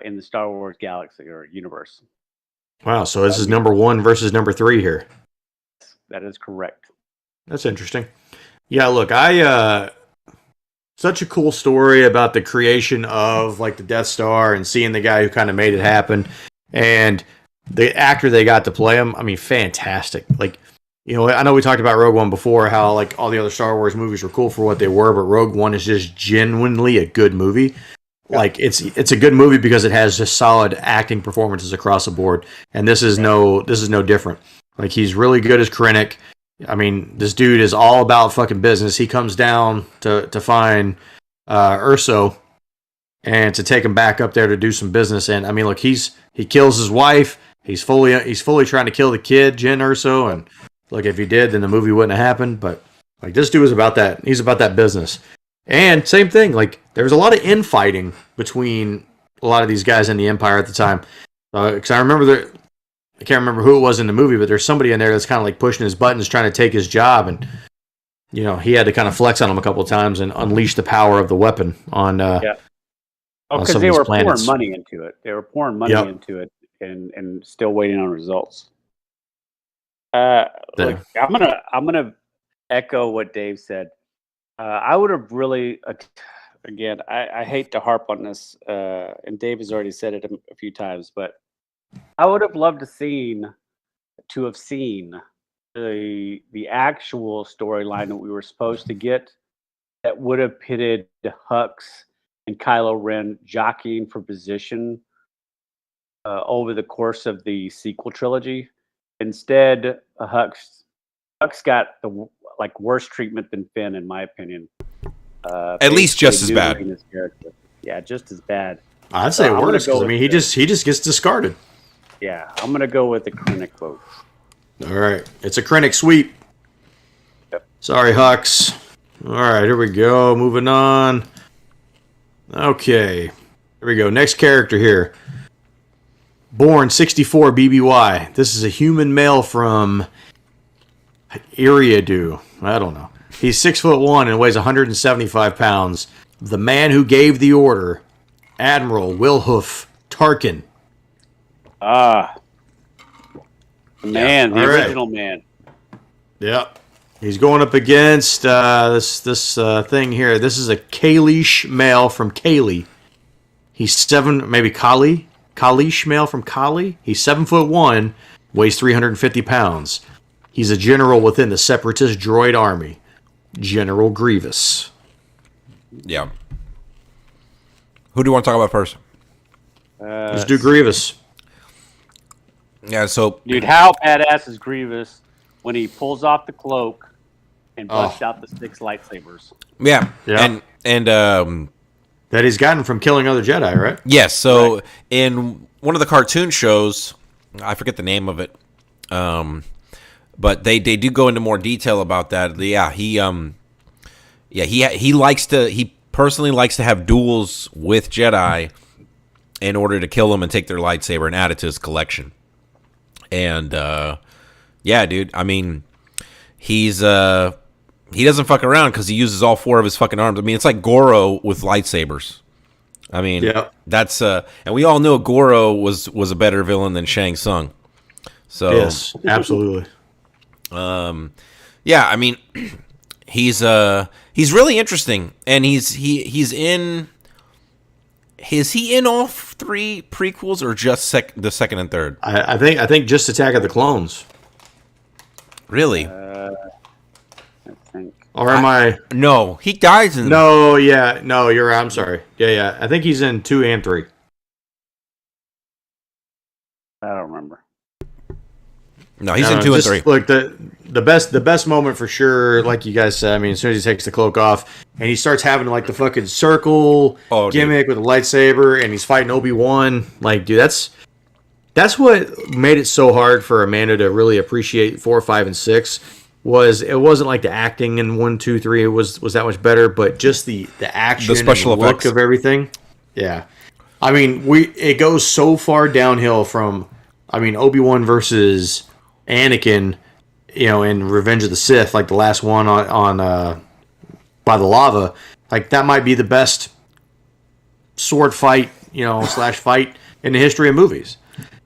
in the Star Wars galaxy or universe. Wow, so this is number 1 versus number 3 here. That is correct. That's interesting. Yeah, look, such a cool story about the creation of, like, the Death Star and seeing the guy who kind of made it happen. And the actor they got to play him, I mean, fantastic. Like, I know we talked about Rogue One before, how, like, all the other Star Wars movies were cool for what they were, but Rogue One is just genuinely a good movie. Like, it's a good movie because it has just solid acting performances across the board. And this is no different. Like, he's really good as Krennic. I mean, this dude is all about fucking business. He comes down to find Urso and to take him back up there to do some business. And I mean, look, he kills his wife. He's fully trying to kill the kid, Jyn Urso. And look, if he did, then the movie wouldn't have happened. But like, this dude is about that. He's about that business. And same thing. Like, there was a lot of infighting between a lot of these guys in the Empire at the time. Because I remember I can't remember who it was in the movie, but there's somebody in there that's kind of like pushing his buttons, trying to take his job, and he had to kind of flex on him a couple of times and unleash the power of the weapon on. Because they were pouring money into it. They were pouring money into it, and still waiting on results. Look, I'm gonna echo what Dave said. I would have really again, I hate to harp on this, and Dave has already said it a few times, but I would have loved to have seen the actual storyline that we were supposed to get that would have pitted Hux and Kylo Ren jockeying for position over the course of the sequel trilogy. Instead, Hux got the worse treatment than Finn, in my opinion. At least just as bad. His character. Yeah, just as bad. I'd say worse because he just gets discarded. Yeah, I'm gonna go with the Krennic vote. All right, it's a Krennic sweep. Yep. Sorry, Hux. All right, here we go. Moving on. Okay, here we go. Next character here. Born 64 BBY. This is a human male from Eriadu. I don't know. He's 6'1" and weighs 175 pounds. The man who gave the order, Admiral Wilhoof Tarkin. The man, the right. original man. Yep. He's going up against this thing here. This is a Kalish male from Kali. He's Kalish male from Kali. He's 7'1", weighs 350 pounds. He's a general within the Separatist droid army. General Grievous. Yeah. Who do you want to talk about first? Let's do Grievous. Yeah, so... Dude, how badass is Grievous when he pulls off the cloak and busts out the 6 lightsabers? Yeah. And that he's gotten from killing other Jedi, right? yes, so in one of the cartoon shows, I forget the name of it, but they do go into more detail about that. Yeah, he personally likes to have duels with Jedi in order to kill them and take their lightsaber and add it to his collection. And yeah, dude, I mean, he doesn't fuck around because he uses all 4 of his fucking arms. I mean, it's like Goro with lightsabers. I mean, that's and we all know Goro was a better villain than Shang Tsung. So yes, absolutely. Yeah, I mean, he's really interesting, and he's in. Is he in all 3 prequels or just the second and third? I think just Attack of the Clones. Really? I think. Or am I? No, he dies in. No, yeah, no, you're right. I'm sorry. Yeah. I think he's in 2 and 3. I don't remember. No, he's in 2 and 3. Look, the best moment for sure, like you guys said. I mean, as soon as he takes the cloak off and he starts having like the fucking circle gimmick with a lightsaber, and he's fighting Obi-Wan. Like, dude, that's what made it so hard for Amanda to really appreciate 4, 5, and 6. Was it wasn't like the acting in 1, 2, 3 was that much better, but just the action, the special and the effects look of everything. Yeah, I mean, it goes so far downhill from, I mean, Obi-Wan versus Anakin, in Revenge of the Sith, like the last one on by the lava, like that might be the best sword fight, / fight in the history of movies.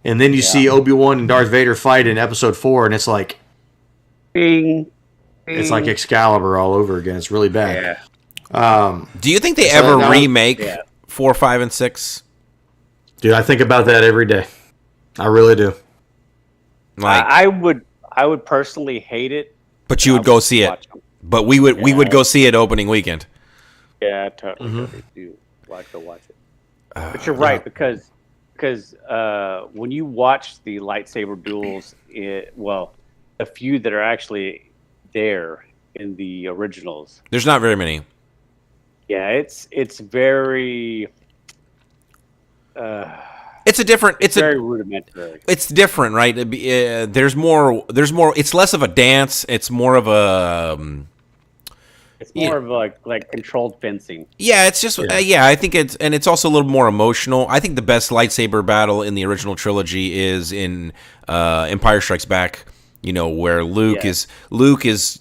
And then you see Obi-Wan and Darth Vader fight in Episode 4, and it's like, bing. It's like Excalibur all over again. It's really bad. Yeah. Do you think they ever remake 4, 5, and 6? Dude, I think about that every day. I really do. Like, I would personally hate it, but you would go see it. But we would go see it opening weekend. Yeah, totally do like to watch it. But you're right, because when you watch the lightsaber duels, the few that are actually there in the originals, there's not very many. Yeah, it's very. It's very rudimentary. It's different, right? There's more. It's less of a dance. It's more of a. It's more of like controlled fencing. Yeah, it's just I think it's also a little more emotional. I think the best lightsaber battle in the original trilogy is in Empire Strikes Back. Where Luke is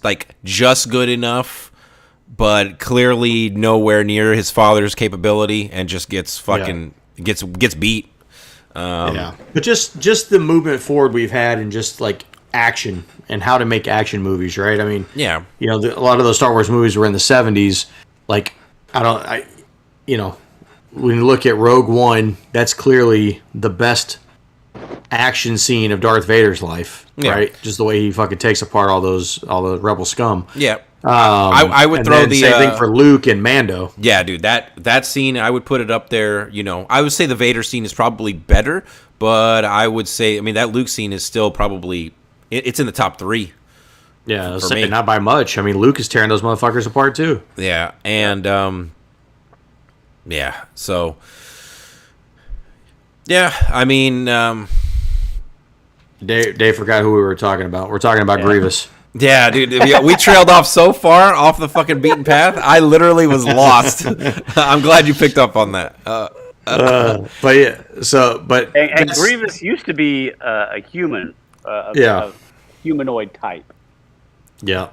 like just good enough, but clearly nowhere near his father's capability, and just gets fucking gets beat. But just the movement forward we've had, and just like action and how to make action movies, right? I mean, a lot of those Star Wars movies were in the 70s. Like, you know, when you look at Rogue One, that's clearly the best action scene of Darth Vader's life, right? Just the way he fucking takes apart all the rebel scum. Yeah. I would throw the same thing for Luke and Mando. Yeah, dude, that scene, I would put it up there. You know, I would say the Vader scene is probably better, but I would say, I mean, that Luke scene is still probably it's in the top 3. Yeah, not by much. I mean, Luke is tearing those motherfuckers apart too. Yeah, and yeah, so yeah, I mean, Dave forgot who we were talking about. We're talking about Grievous. Yeah, dude, we trailed off so far off the fucking beaten path. I literally was lost. I'm glad you picked up on that. But yeah, and Grievous used to be a human, a humanoid type. Yeah,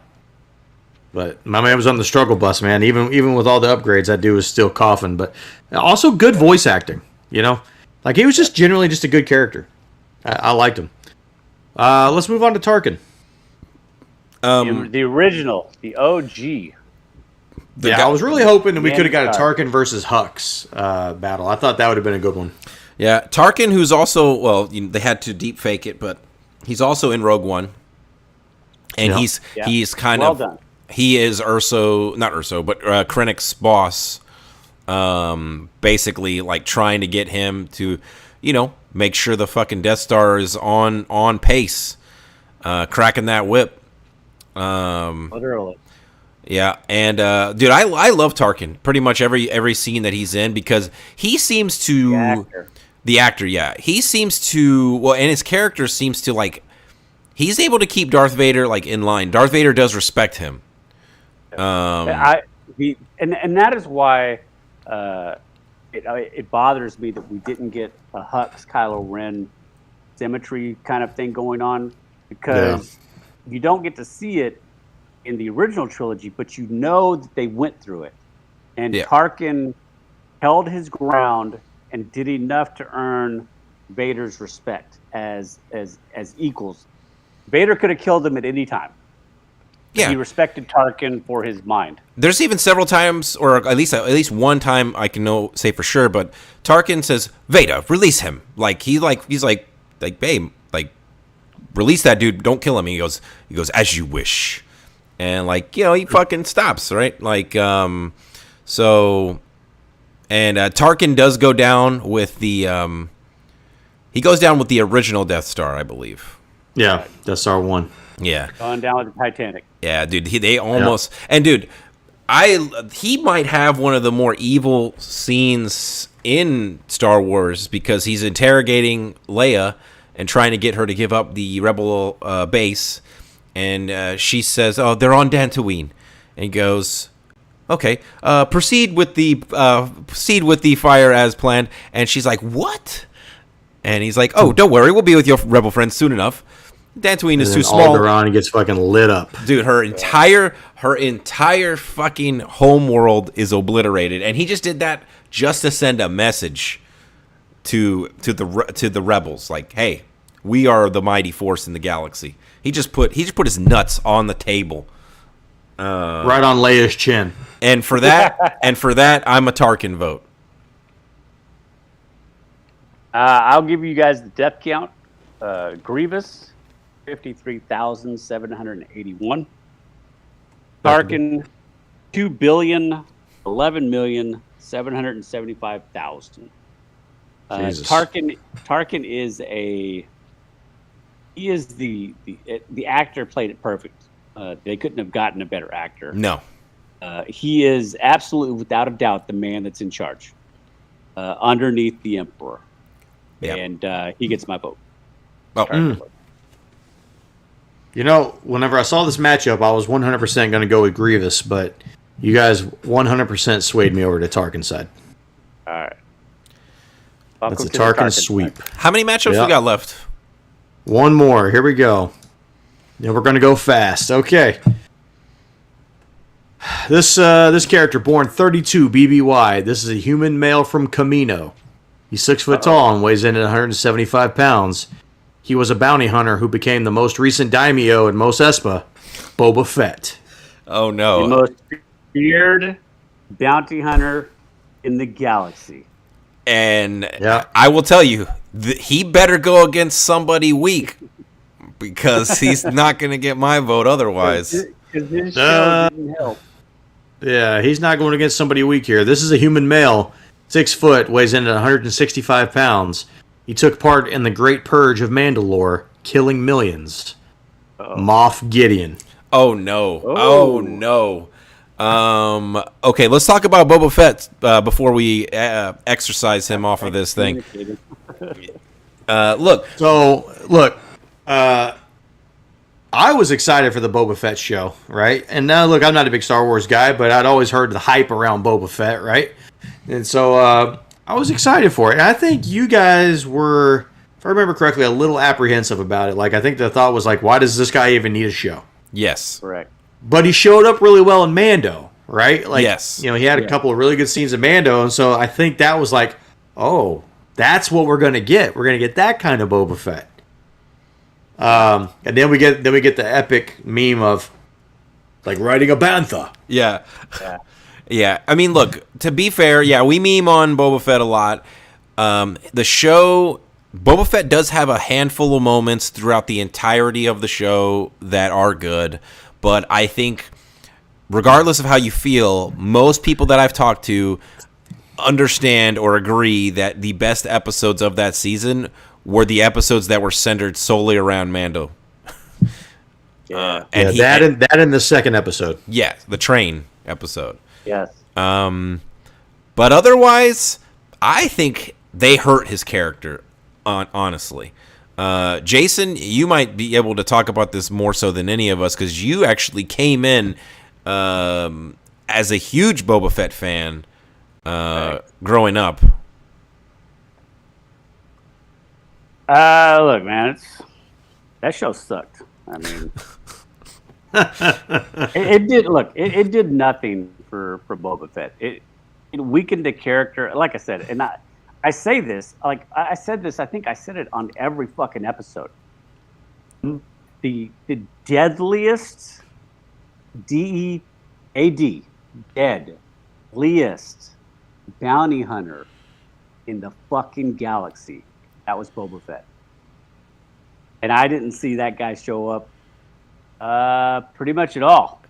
but my man was on the struggle bus, man. Even with all the upgrades, that dude was still coughing. But also good voice acting. You know, like he was just generally just a good character. I liked him. Let's move on to Tarkin. The original, the OG. I was really hoping that we could have got a Tarkin versus Hux battle. I thought that would have been a good one. Yeah, Tarkin, who's also, well, they had to deep fake it, but he's also in Rogue One, and he's kind well of done. He is not Urso, but Krennic's boss. Basically, like trying to get him to, make sure the fucking Death Star is on pace, cracking that whip. Literally. Yeah, and dude, I love Tarkin. Pretty much every scene that he's in, because he seems to the actor, yeah, he seems to and his character seems to he's able to keep Darth Vader in line. Darth Vader does respect him. And that is why it bothers me that we didn't get a Hux Kylo Ren symmetry kind of thing going on, because you don't get to see it in the original trilogy, but you know that they went through it. And Tarkin held his ground and did enough to earn Vader's respect as equals. Vader could have killed him at any time. Yeah. He respected Tarkin for his mind. There's even several times, or at least one time I can say for sure, but Tarkin says, "Vader, release him." He's like, "Babe, release that dude, don't kill him." He goes, "As you wish." And he fucking stops, right? So, and Tarkin does go down with the he goes down with the original Death Star, I believe. Yeah, Death Star 1. Yeah. Going down with the Titanic. Yeah, dude, they almost and dude, he might have one of the more evil scenes in Star Wars, because he's interrogating Leia and trying to get her to give up the rebel base. And she says, "Oh, they're on Dantooine," and he goes, "Okay, proceed with the fire as planned." And she's like, "What?" And he's like, "Oh, don't worry, we'll be with your rebel friends soon enough. Dantooine is too small." Alderaan gets fucking lit up, dude. Her entire fucking home world is obliterated, and he just did that just to send a message to the rebels, like, "Hey, we are the mighty force in the galaxy." He just put his nuts on the table, right on Leia's chin. And for that, I'm a Tarkin vote. I'll give you guys the death count. Grievous, 53,781. Tarkin, 2,011,775,000. Tarkin is the actor played it perfect. They couldn't have gotten a better actor. No. He is absolutely, without a doubt, the man that's in charge underneath the Emperor. Yep. And he gets my vote. Oh. Whenever I saw this matchup, I was 100% going to go with Grievous, but you guys 100% swayed me over to Tarkin's side. All right. That's a Tarkin sweep. How many matchups we got left? One more. Here we go. And we're going to go fast. Okay. This character, born 32 BBY. This is a human male from Camino. He's 6 foot tall and weighs in at 175 pounds. He was a bounty hunter who became the most recent daimyo in Mos Espa, Boba Fett. Oh, no. The most feared bounty hunter in the galaxy. And I will tell you, he better go against somebody weak because he's not going to get my vote otherwise. Because his show didn't help. Yeah, he's not going against somebody weak here. This is a human male, 6 foot, weighs in at 165 pounds. He took part in the Great Purge of Mandalore, killing millions. Moff Gideon. Oh, no. Oh, no. Okay, let's talk about Boba Fett before we exercise him off of this thing. Look. I was excited for the Boba Fett show, right? And now, look, I'm not a big Star Wars guy, but I'd always heard the hype around Boba Fett, right? And so I was excited for it. And I think you guys were, if I remember correctly, a little apprehensive about it. Like, I think the thought was like, why does this guy even need a show? Yes. Correct. But he showed up really well in Mando, right? Like, yes. You know, he had a couple of really good scenes in Mando, and so I think that was like, oh, that's what we're going to get. We're going to get that kind of Boba Fett. And then we get the epic meme of like riding a bantha. Yeah. I mean, look, to be fair, we meme on Boba Fett a lot. The show, Boba Fett does have a handful of moments throughout the entirety of the show that are good, but I think regardless of how you feel, most people that I've talked to understand or agree that the best episodes of that season were the episodes that were centered solely around Mando. That in the second episode. Yeah, the train episode. Yes. But otherwise, I think they hurt his character, honestly. Jason, you might be able to talk about this more so than any of us because you actually came in as a huge Boba Fett fan growing up. Look, man, that show sucked. I mean, it did. Look, it did nothing for Boba Fett. It weakened the character. Like I said, and I say this. Like I said this. I think I said it on every fucking episode. The deadliest deadliest bounty hunter in the fucking galaxy. That was Boba Fett. And I didn't see that guy show up pretty much at all.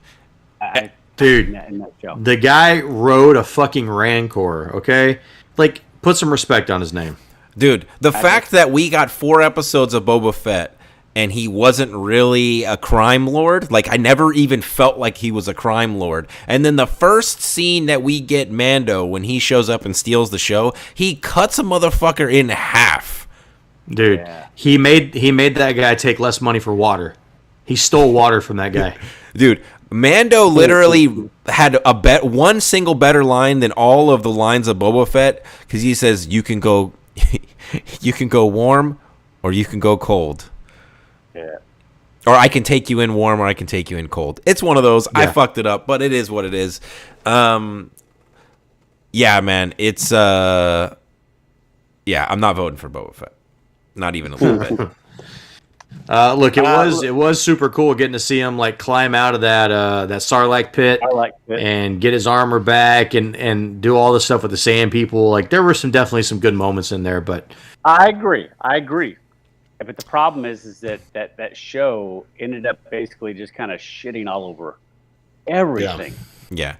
Dude, in that show. The guy rode a fucking Rancor, okay? Like, put some respect on his name. Dude, the fact that we got 4 episodes of Boba Fett and he wasn't really a crime lord, like I never even felt like he was a crime lord. And then the first scene that we get Mando when he shows up and steals the show, he cuts a motherfucker in half. Dude, he made that guy take less money for water. He stole water from that guy. Dude, Mando literally had one single better line than all of the lines of Boba Fett because he says you can go warm or you can go cold. Yeah. Or I can take you in warm or I can take you in cold. It's one of those. Yeah. I fucked it up, but it is what it is. Yeah, man. It's I'm not voting for Boba Fett. Not even a little bit. Look, it was super cool getting to see him like climb out of that Sarlacc pit and get his armor back and do all this stuff with the sand people. Like there were definitely some good moments in there, but I agree. But the problem is that show ended up basically just kind of shitting all over everything. Yeah.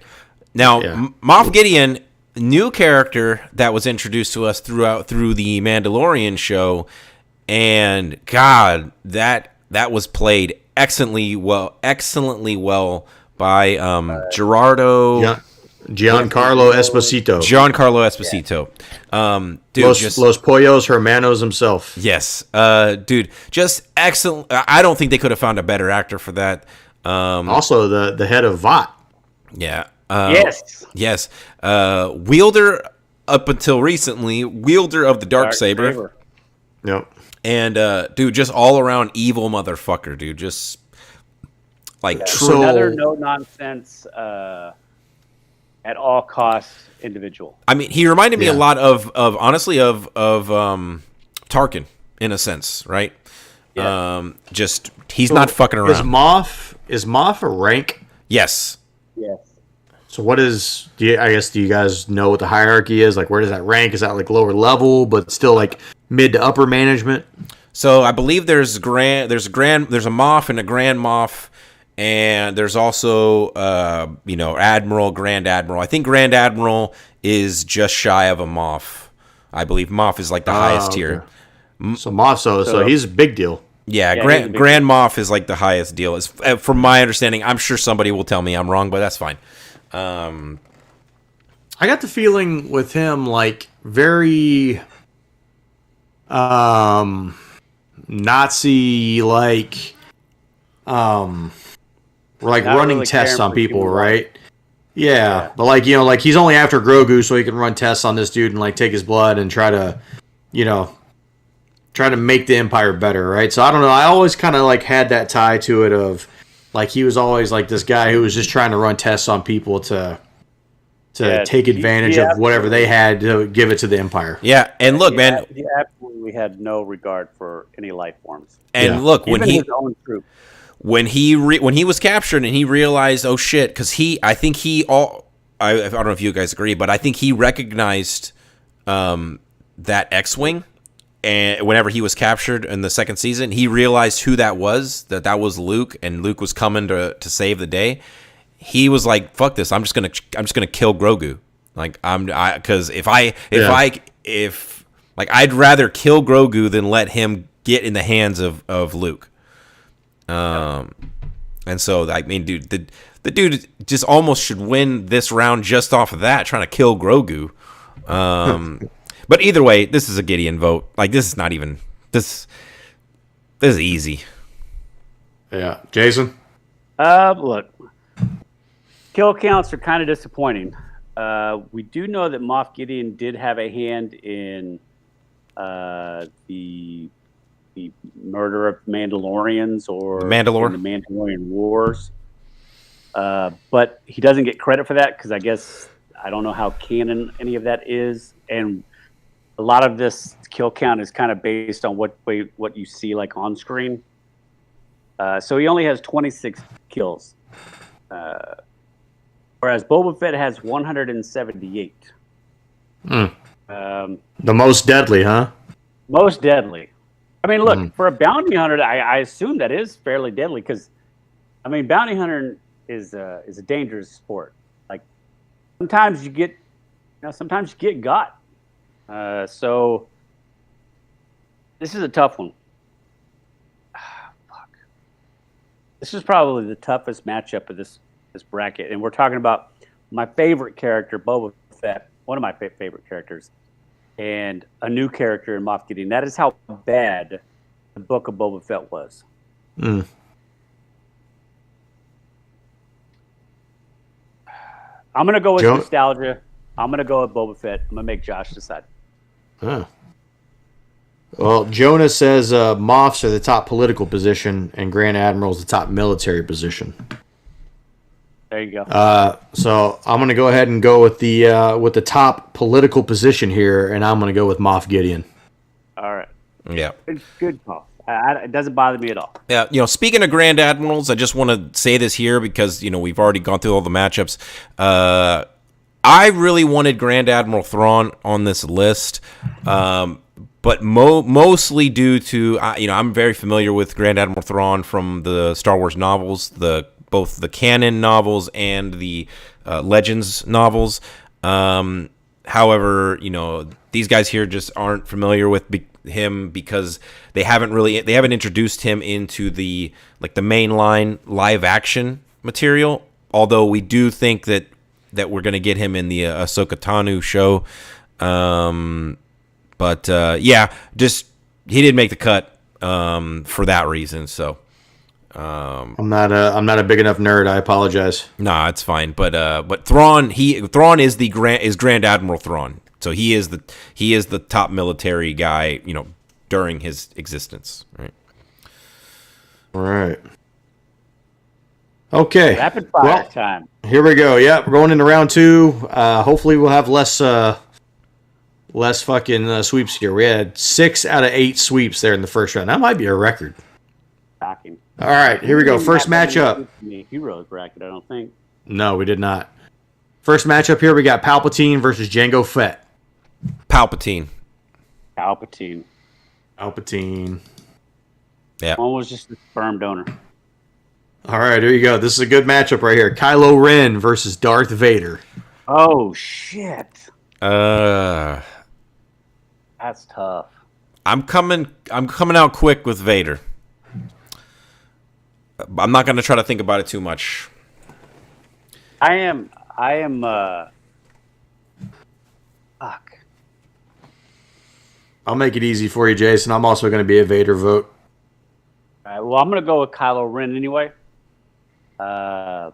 Now, Moff Gideon, new character that was introduced to us through the Mandalorian show. And God, that was played excellently well by Giancarlo Esposito. Dude, Los Pollos Hermanos himself. Yes, dude, just excellent. I don't think they could have found a better actor for that. Also, the head of VOT. Yeah. Yes. Wielder up until recently, wielder of the Darksaber. Yep. And dude, just all around evil motherfucker, dude. Just like another no nonsense, at all costs individual. I mean, he reminded me a lot of honestly of Tarkin in a sense, right? Yeah. He's not fucking around. Is Moff a rank? Yes. So what is? Do you guys know what the hierarchy is? Like, where does that rank? Is that like lower level, but still like mid to upper management? So I believe there's a Moff and a Grand Moff, and there's also Admiral, Grand Admiral. I think Grand Admiral is just shy of a Moff. I believe Moff is like the highest tier. So Moff, so he's a big deal. Yeah, Grand Moff is like the highest deal. Is from my understanding. I'm sure somebody will tell me I'm wrong, but that's fine. I got the feeling with him like very Nazi like running really tests on people, right? Yeah, but like like he's only after Grogu so he can run tests on this dude and like take his blood and try to make the Empire better, right? So I don't know. I always kind of like had that tie to it of like he was always like this guy who was just trying to run tests on people to take advantage of whatever they had to give it to the Empire. Yeah, and look, man, he absolutely had no regard for any life forms. And look, even his own troop. When he was captured and he realized, oh shit, because I don't know if you guys agree, but I think he recognized that X-wing, and whenever he was captured in the second season, he realized who that was Luke, and Luke was coming to save the day. He was like, "Fuck this! I'm just gonna kill Grogu." Like because I'd rather kill Grogu than let him get in the hands of Luke. And so I mean, dude, the dude just almost should win this round just off of that, trying to kill Grogu. But either way, this is a Gideon vote. Like this is not even this is easy. Yeah, Jason. Look. Kill counts are kind of disappointing. We do know that Moff Gideon did have a hand in the murder of Mandalorians or the Mandalorian Wars. But he doesn't get credit for that because I guess I don't know how canon any of that is. And a lot of this kill count is kind of based on what you see like on screen. So he only has 26 kills. Whereas Boba Fett has 178. The most deadly, huh? Most deadly. I mean, look, for a bounty hunter, I assume that is fairly deadly because, I mean, bounty hunter is a dangerous sport. Like, sometimes you get got. So, this is a tough one. Fuck. This is probably the toughest matchup of this bracket, and we're talking about my favorite character, Boba Fett, one of my favorite characters, and a new character in Moff Gideon. That is how bad the book of Boba Fett was. I'm going to go with nostalgia. I'm going to go with Boba Fett. I'm going to make Josh decide. Huh. Well, Jonah says Moffs are the top political position and Grand Admiral's the top military position. There you go. So I'm going to go ahead and go with the top political position here, and I'm going to go with Moff Gideon. All right. Yeah. Good call. It doesn't bother me at all. Yeah. Speaking of Grand Admirals, I just want to say this here because we've already gone through all the matchups. I really wanted Grand Admiral Thrawn on this list, but mostly due to I'm very familiar with Grand Admiral Thrawn from the Star Wars novels, both the canon novels and the Legends novels. However, these guys here just aren't familiar with him because they haven't introduced him into the mainline live action material. Although we do think that we're going to get him in the Ahsoka Tano show. But just he didn't make the cut for that reason. So. I'm not a big enough nerd. I apologize. Nah, it's fine. But Thrawn is Grand Admiral Thrawn. So he is the top military guy, during his existence, right? All right. Okay. Rapid fire time. Here we go. Yeah, we're going into round 2. Hopefully we'll have less fucking sweeps here. We had 6 out of 8 sweeps there in the first round. That might be a record. Shocking. All right, here we go. First matchup. Heroes bracket, I don't think. No, we did not. First matchup here, we got Palpatine versus Jango Fett. Palpatine. Palpatine. Yeah. One was just a sperm donor. All right, here you go. This is a good matchup right here. Kylo Ren versus Darth Vader. Oh shit. That's tough. I'm coming out quick with Vader. I'm not going to try to think about it too much. I am fuck. I'll make it easy for you, Jason. I'm also going to be a Vader vote. All right, well, I'm going to go with Kylo Ren anyway. I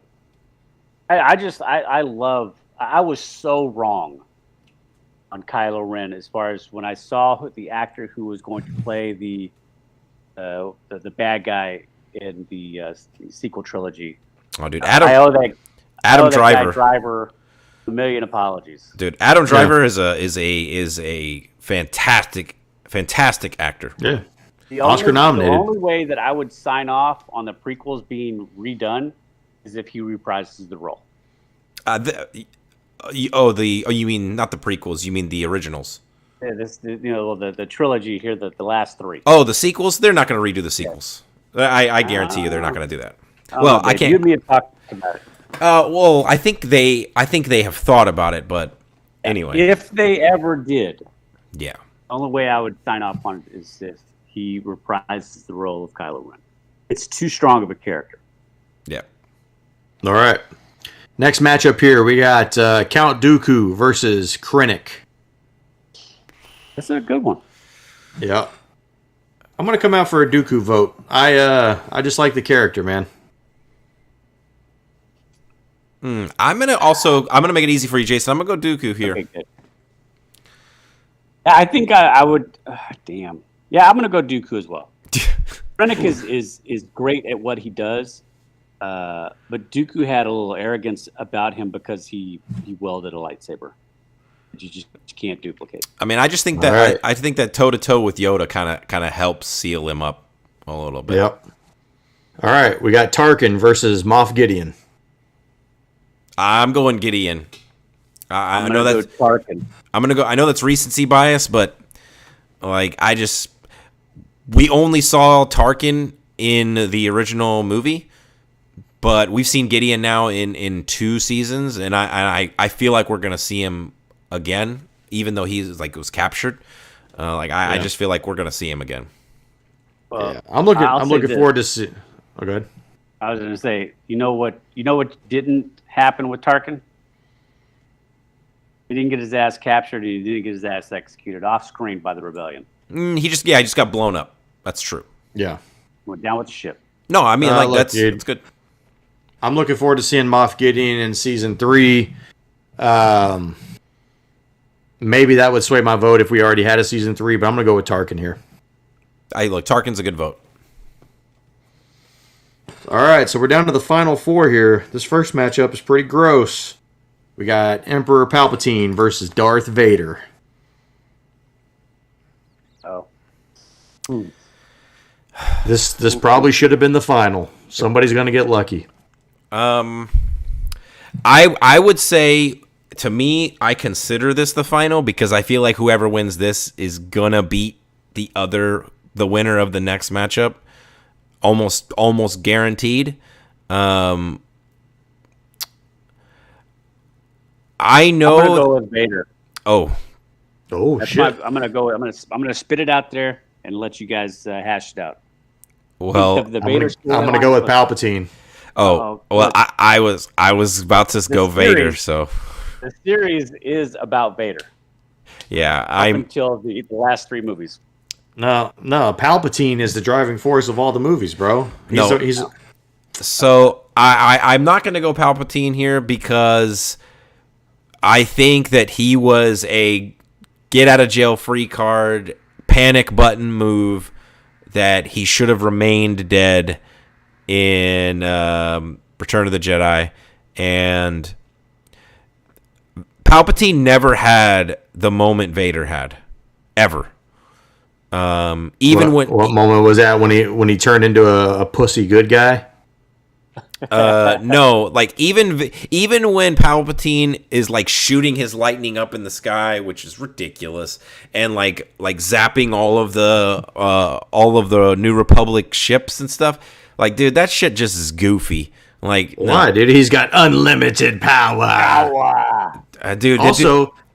was so wrong on Kylo Ren as far as when I saw the actor who was going to play the bad guy in the sequel trilogy. Oh, dude, Adam Driver. Driver, a million apologies. Dude, Adam Driver is a fantastic actor. Yeah. Oscar nominated. The only way that I would sign off on the prequels being redone is if he reprises the role. You mean not the prequels? You mean the originals? Yeah, the trilogy here, the last three. Oh, the sequels? They're not going to redo the sequels. Yeah. I guarantee you, they're not going to do that. Well, I can't. You and me have talked about it. Well, I think they have thought about it, but anyway. If they ever did, yeah. The only way I would sign off on it is if he reprises the role of Kylo Ren. It's too strong of a character. Yeah. All right. Next matchup here, we got Count Dooku versus Krennic. That's a good one. Yeah. I'm going to come out for a Dooku vote. I just like the character, man. I'm gonna make it easy for you, Jason. I'm gonna go Dooku here. Okay, good. I think I would. Damn. Yeah, I'm gonna go Dooku as well. Krennic is great at what he does, but Dooku had a little arrogance about him because he wielded a lightsaber. You just can't duplicate. I mean, I just think that right. I think that toe to toe with Yoda kind of helps seal him up a little bit. Yep. All right, we got Tarkin versus Moff Gideon. I'm going Gideon. I know that's Tarkin. I'm gonna go. I know that's recency bias, but like we only saw Tarkin in the original movie, but we've seen Gideon now in 2 seasons, and I feel like we're gonna see him again, even though he's was captured. I just feel like we're gonna see him again. Well, yeah. I'm looking forward to see. Oh, go ahead. I was gonna say, you know what didn't happen with Tarkin? He didn't get his ass captured. He didn't get his ass executed off screen by the rebellion. He just got blown up. That's true. Yeah. Went down with the ship. No, I mean that's good. I'm looking forward to seeing Moff Gideon in season 3. Maybe that would sway my vote if we already had a season 3, but I'm gonna go with Tarkin here. Tarkin's a good vote. All right, so we're down to the final 4 here. This first matchup is pretty gross. We got Emperor Palpatine versus Darth Vader. Oh. This probably should have been the final. Somebody's going to get lucky. I would say, to me, I consider this the final because I feel like whoever wins this is going to beat the winner of the next matchup. Almost guaranteed. I know. I'm gonna go with Vader. Oh shit! I'm gonna spit it out there and let you guys hash it out. Well, the Vader. I'm gonna go with Palpatine. Oh well, I was about to go Vader. So the series is about Vader. Yeah, up until the last 3 movies. No, Palpatine is the driving force of all the movies, bro. So I'm not going to go Palpatine here because I think that he was a get-out-of-jail-free card, panic button move that he should have remained dead in Return of the Jedi. And Palpatine never had the moment Vader had, ever. What moment was that when he turned into a pussy good guy? No, like even when Palpatine is like shooting his lightning up in the sky, which is ridiculous, and like zapping all of the New Republic ships and stuff. Like, dude, that shit just is goofy. Like, why, dude? He's got unlimited power. Dude.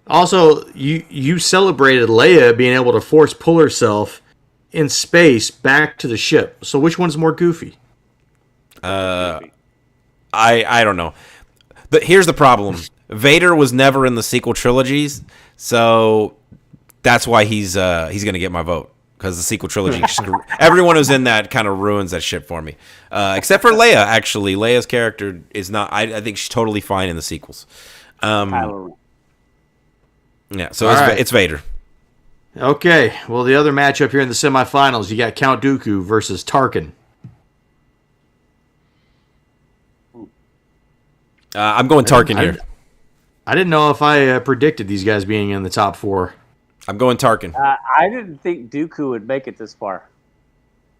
Also, you celebrated Leia being able to force pull herself in space back to the ship. So which one's more goofy? I don't know. But here's the problem. Vader was never in the sequel trilogies, so that's why he's gonna get my vote. Because the sequel trilogy, everyone who's in that kind of ruins that shit for me. Except for Leia, actually. Leia's character is not... I think she's totally fine in the sequels. Yeah, so it's Vader. Okay, well, the other matchup here in the semifinals, you got Count Dooku versus Tarkin. I'm going Tarkin here. I didn't know if I predicted these guys being in the top 4. I'm going Tarkin. I didn't think Dooku would make it this far.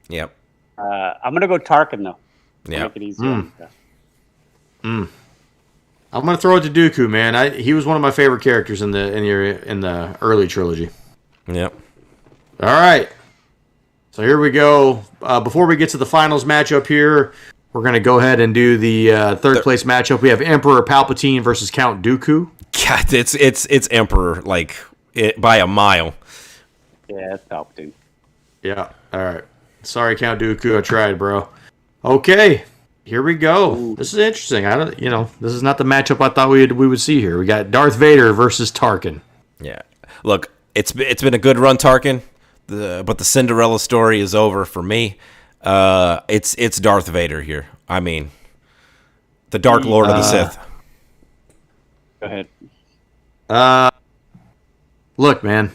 Yep. I'm gonna go Tarkin though. Yeah. Make it easier. I'm gonna throw it to Dooku, man. He was one of my favorite characters in the early trilogy. Yep. All right. So here we go. Before we get to the finals matchup here, we're gonna go ahead and do the third place matchup. We have Emperor Palpatine versus Count Dooku. God, it's Emperor by a mile. Yeah, it's Palpatine. Yeah. All right. Sorry, Count Dooku. I tried, bro. Okay. Here we go. Ooh. This is interesting. This is not the matchup I thought we would see here. We got Darth Vader versus Tarkin. Yeah. Look, it's been a good run, Tarkin. But the Cinderella story is over for me. It's Darth Vader here. I mean, the Dark Lord of the Sith. Go ahead. Look, man.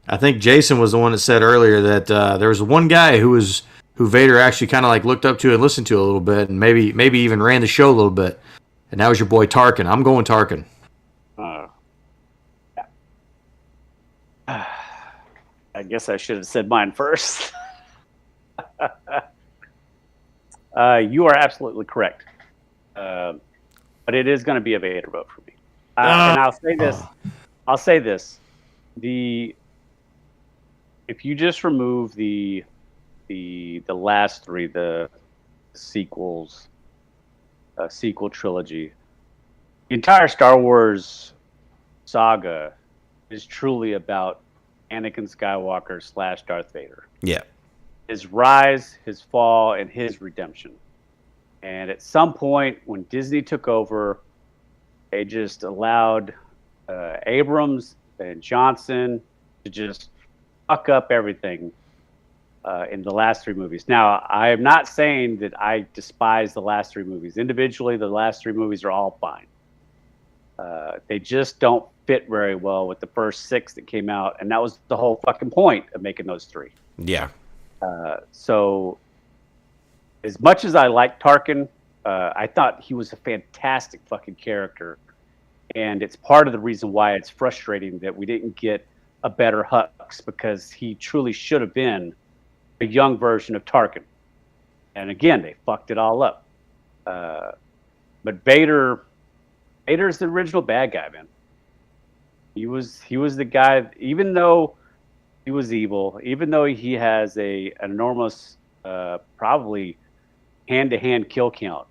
I think Jason was the one that said earlier that there was one guy who Vader actually kind of like looked up to and listened to a little bit, and maybe even ran the show a little bit. And that was your boy Tarkin. I'm going Tarkin. I guess I should have said mine first. You are absolutely correct. But it is going to be a Vader vote for me. And I'll say this. If you just remove the last 3, the sequels, sequel trilogy, the entire Star Wars saga is truly about Anakin Skywalker / Darth Vader. Yeah. His rise, his fall, and his redemption. And at some point, when Disney took over, they just allowed Abrams and Johnson to just fuck up everything in the last 3 movies. Now, I am not saying that I despise the last 3 movies. Individually, the last 3 movies are all fine. They just don't fit very well with the first 6 that came out, and that was the whole fucking point of making those 3. Yeah. So, as much as I like Tarkin, I thought he was a fantastic fucking character, and it's part of the reason why it's frustrating that we didn't get a better Hux, because he truly should have been a young version of Tarkin. And again, they fucked it all up. But Vader's the original bad guy, man. He was the guy, even though he was evil, even though he has an enormous, probably hand-to-hand kill count,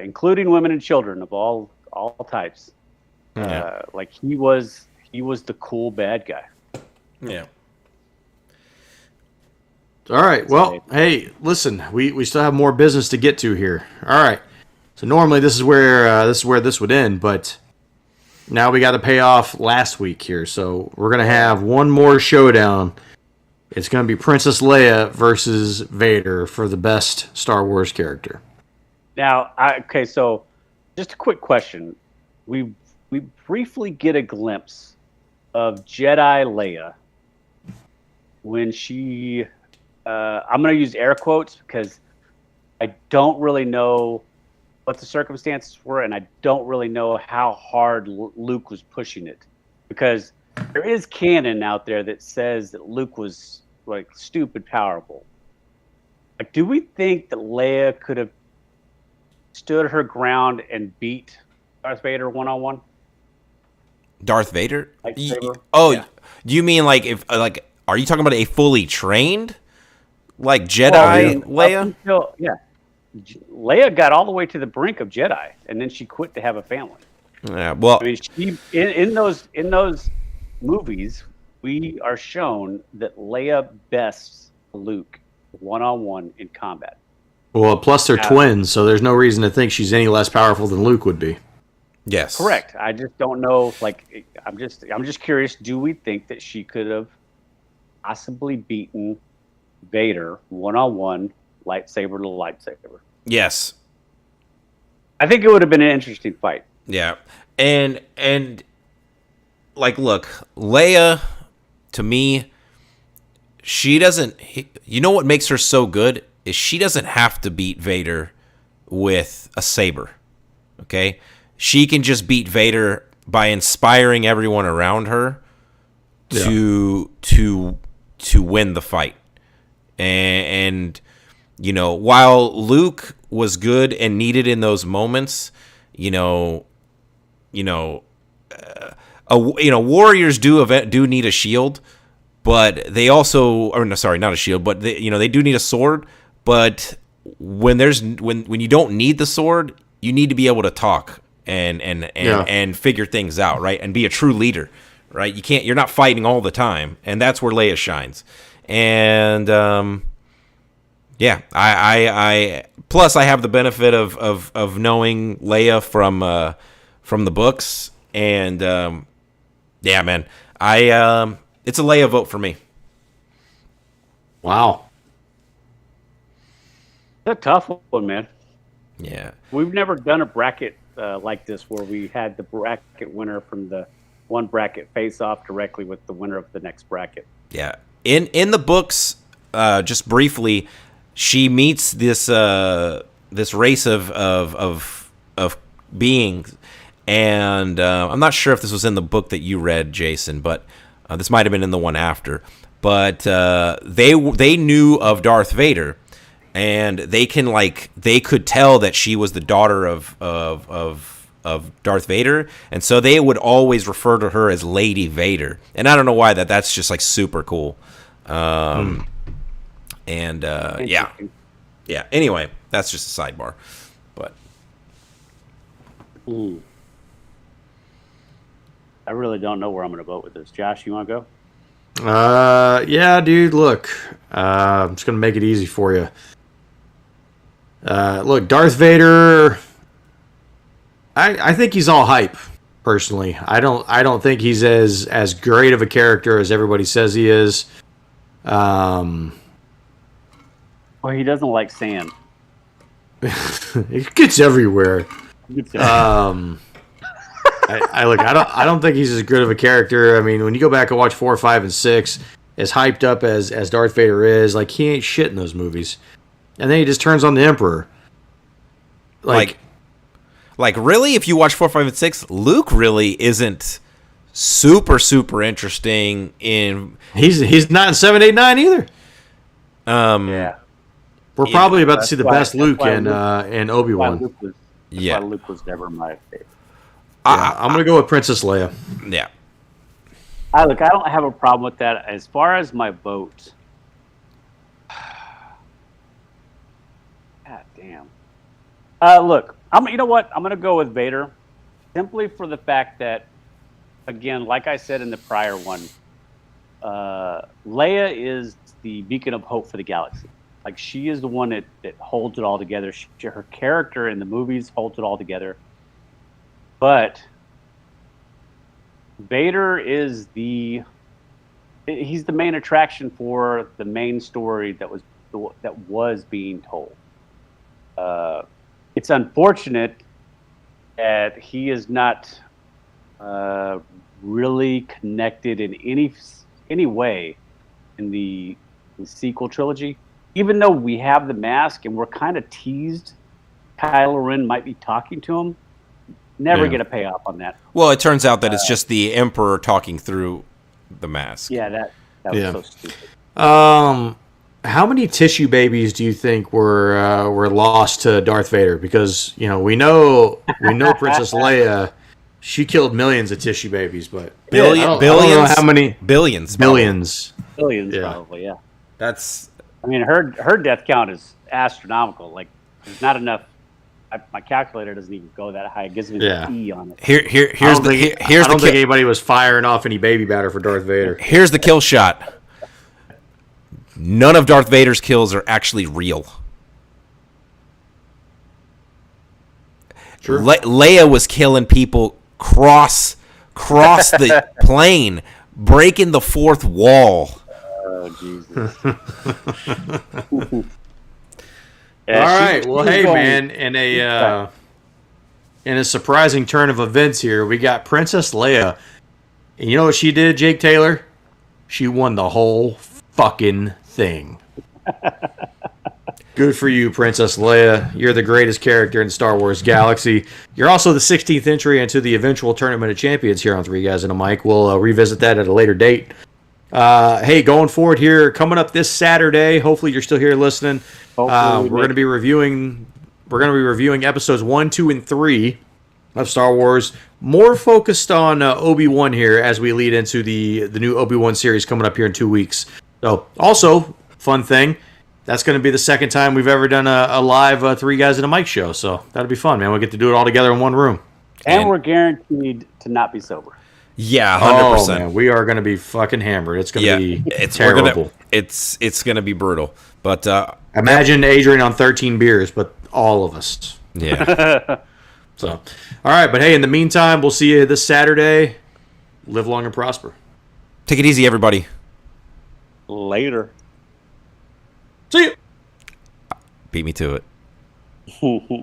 including women and children of all types. Yeah. He was the cool bad guy. Yeah. All right. Well, hey, listen, we still have more business to get to here. All right. So normally this is where this would end, but now we got to pay off last week here. So we're gonna have one more showdown. It's gonna be Princess Leia versus Vader for the best Star Wars character. Now, so just a quick question. We briefly get a glimpse of Jedi Leia when she, I'm going to use air quotes because I don't really know what the circumstances were, and I don't really know how hard Luke was pushing it, because there is canon out there that says that Luke was stupid powerful. Do we think that Leia could have stood her ground and beat Darth Vader 1-on-1? Darth Vader? Yeah. Do you mean like if like are you talking about a fully trained like Jedi Leia? Leia got all the way to the brink of Jedi, and then she quit to have a family. Yeah, well, I mean, she in those movies, we are shown that Leia bests Luke 1-on-1 in combat. Well, plus they're twins, so there's no reason to think she's any less powerful than Luke would be. yes, Correct. I just don't know. Like, I'm just curious. Do we think that she could have possibly beaten Vader 1-on-1, lightsaber to lightsaber? Yes. I think it would have been an interesting fight. Yeah. And like look, Leia to me she doesn't you know what makes her so good is she doesn't have to beat Vader with a saber. Okay? She can just beat Vader by inspiring everyone around her to win the fight. And you know, while Luke was good and needed in those moments, warriors do need a shield, but they also, or no, sorry, not a shield, but they do need a sword. But when you don't need the sword, you need to be able to talk and figure things out, right? And be a true leader, right? You're not fighting all the time, and that's where Leia shines. And I plus I have the benefit of knowing Leia from the books, and man, it's a Leia vote for me. Wow, It's a tough one, man. Yeah, We've never done a bracket like this where we had the bracket winner from the one bracket face off directly with the winner of the next bracket. yeah. In the books, just briefly, she meets this race of beings, and I'm not sure if this was in the book that you read, Jason, but this might have been in the one after. But they knew of Darth Vader, and they could tell that she was the daughter of Darth Vader, and so they would always refer to her as Lady Vader. And I don't know why that's just like super cool. And yeah. Anyway, that's just a sidebar, but I really don't know where I'm going to vote with this. Josh, you want to go? Yeah, dude. Look, I'm just gonna make it easy for you. Look, Darth Vader. I think he's all hype. Personally, I don't think he's as great of a character as everybody says he is. Well, he doesn't like sand. It gets everywhere. I don't think he's as good of a character. I mean, when you go back and watch 4, 5, and 6, as hyped up as Darth Vader is, like, he ain't shit in those movies. And then he just turns on the Emperor. Like really, if you watch 4, 5, and 6, Luke really isn't super interesting in. He's not in 7, 8, 9 either. Yeah. We're probably about to see the best Luke in Obi-Wan. Why Luke was never my favorite. I'm going to go with Princess Leia. Yeah. I don't have a problem with that. As far as my vote, God damn. Look, you know what? I'm going to go with Vader, simply for the fact that, again, like I said in the prior one, Leia is the beacon of hope for the galaxy. Like, she is the one that holds it all together. Her character in the movies holds it all together. But Vader is he's the main attraction for the main story that was being told. It's unfortunate that he is not really connected in any way in the sequel trilogy. Even though we have the mask and we're kind of teased Kylo Ren might be talking to him, never get a payoff on that. Well, it turns out that it's just the Emperor talking through the mask. Yeah, that was so stupid. how many tissue babies do you think were lost to Darth Vader? Because we know Princess Leia, she killed millions of tissue babies, but Billions? I don't know how many Billions. billions. Billions, Yeah. probably. Yeah. That's I mean, her death count is astronomical. Like, there's not enough. My calculator doesn't even go that high. It gives me Yeah. an E on it. here's the I don't think anybody was firing off any baby batter for Darth Vader. Here's the kill shot. None of Darth Vader's kills are actually real. True. Leia was killing people cross the plane, breaking the fourth wall. Oh, Jesus. All right. Well, hey, man, in a surprising turn of events here, we got Princess Leia. And you know what she did, Jake Taylor? She won the whole fucking thing. Good for you, Princess Leia. You're the greatest character in the Star Wars galaxy. You're also the 16th entry into the eventual Tournament of Champions here on Three Guys and a Mic. We'll revisit that at a later date. Hey, going forward here, coming up this Saturday. Hopefully, you're still here listening. We're going to be reviewing. We're going to be reviewing episodes 1, 2, and 3 of Star Wars. More focused on Obi-Wan here as we lead into the new Obi-Wan series coming up here in 2 weeks. So, also, fun thing, that's going to be the second time we've ever done a live Three Guys and a Mic show. So that'll be fun, man. We'll get to do it all together in one room. And we're guaranteed to not be sober. Yeah, 100%. Oh, man, we are going to be fucking hammered. It's going to be terrible. It's going to be brutal. But imagine Adrian on 13 beers, but all of us. yeah. So, all right. But hey, in the meantime, we'll see you this Saturday. Live long and prosper. Take it easy, everybody. Later. See you. Beat me to it.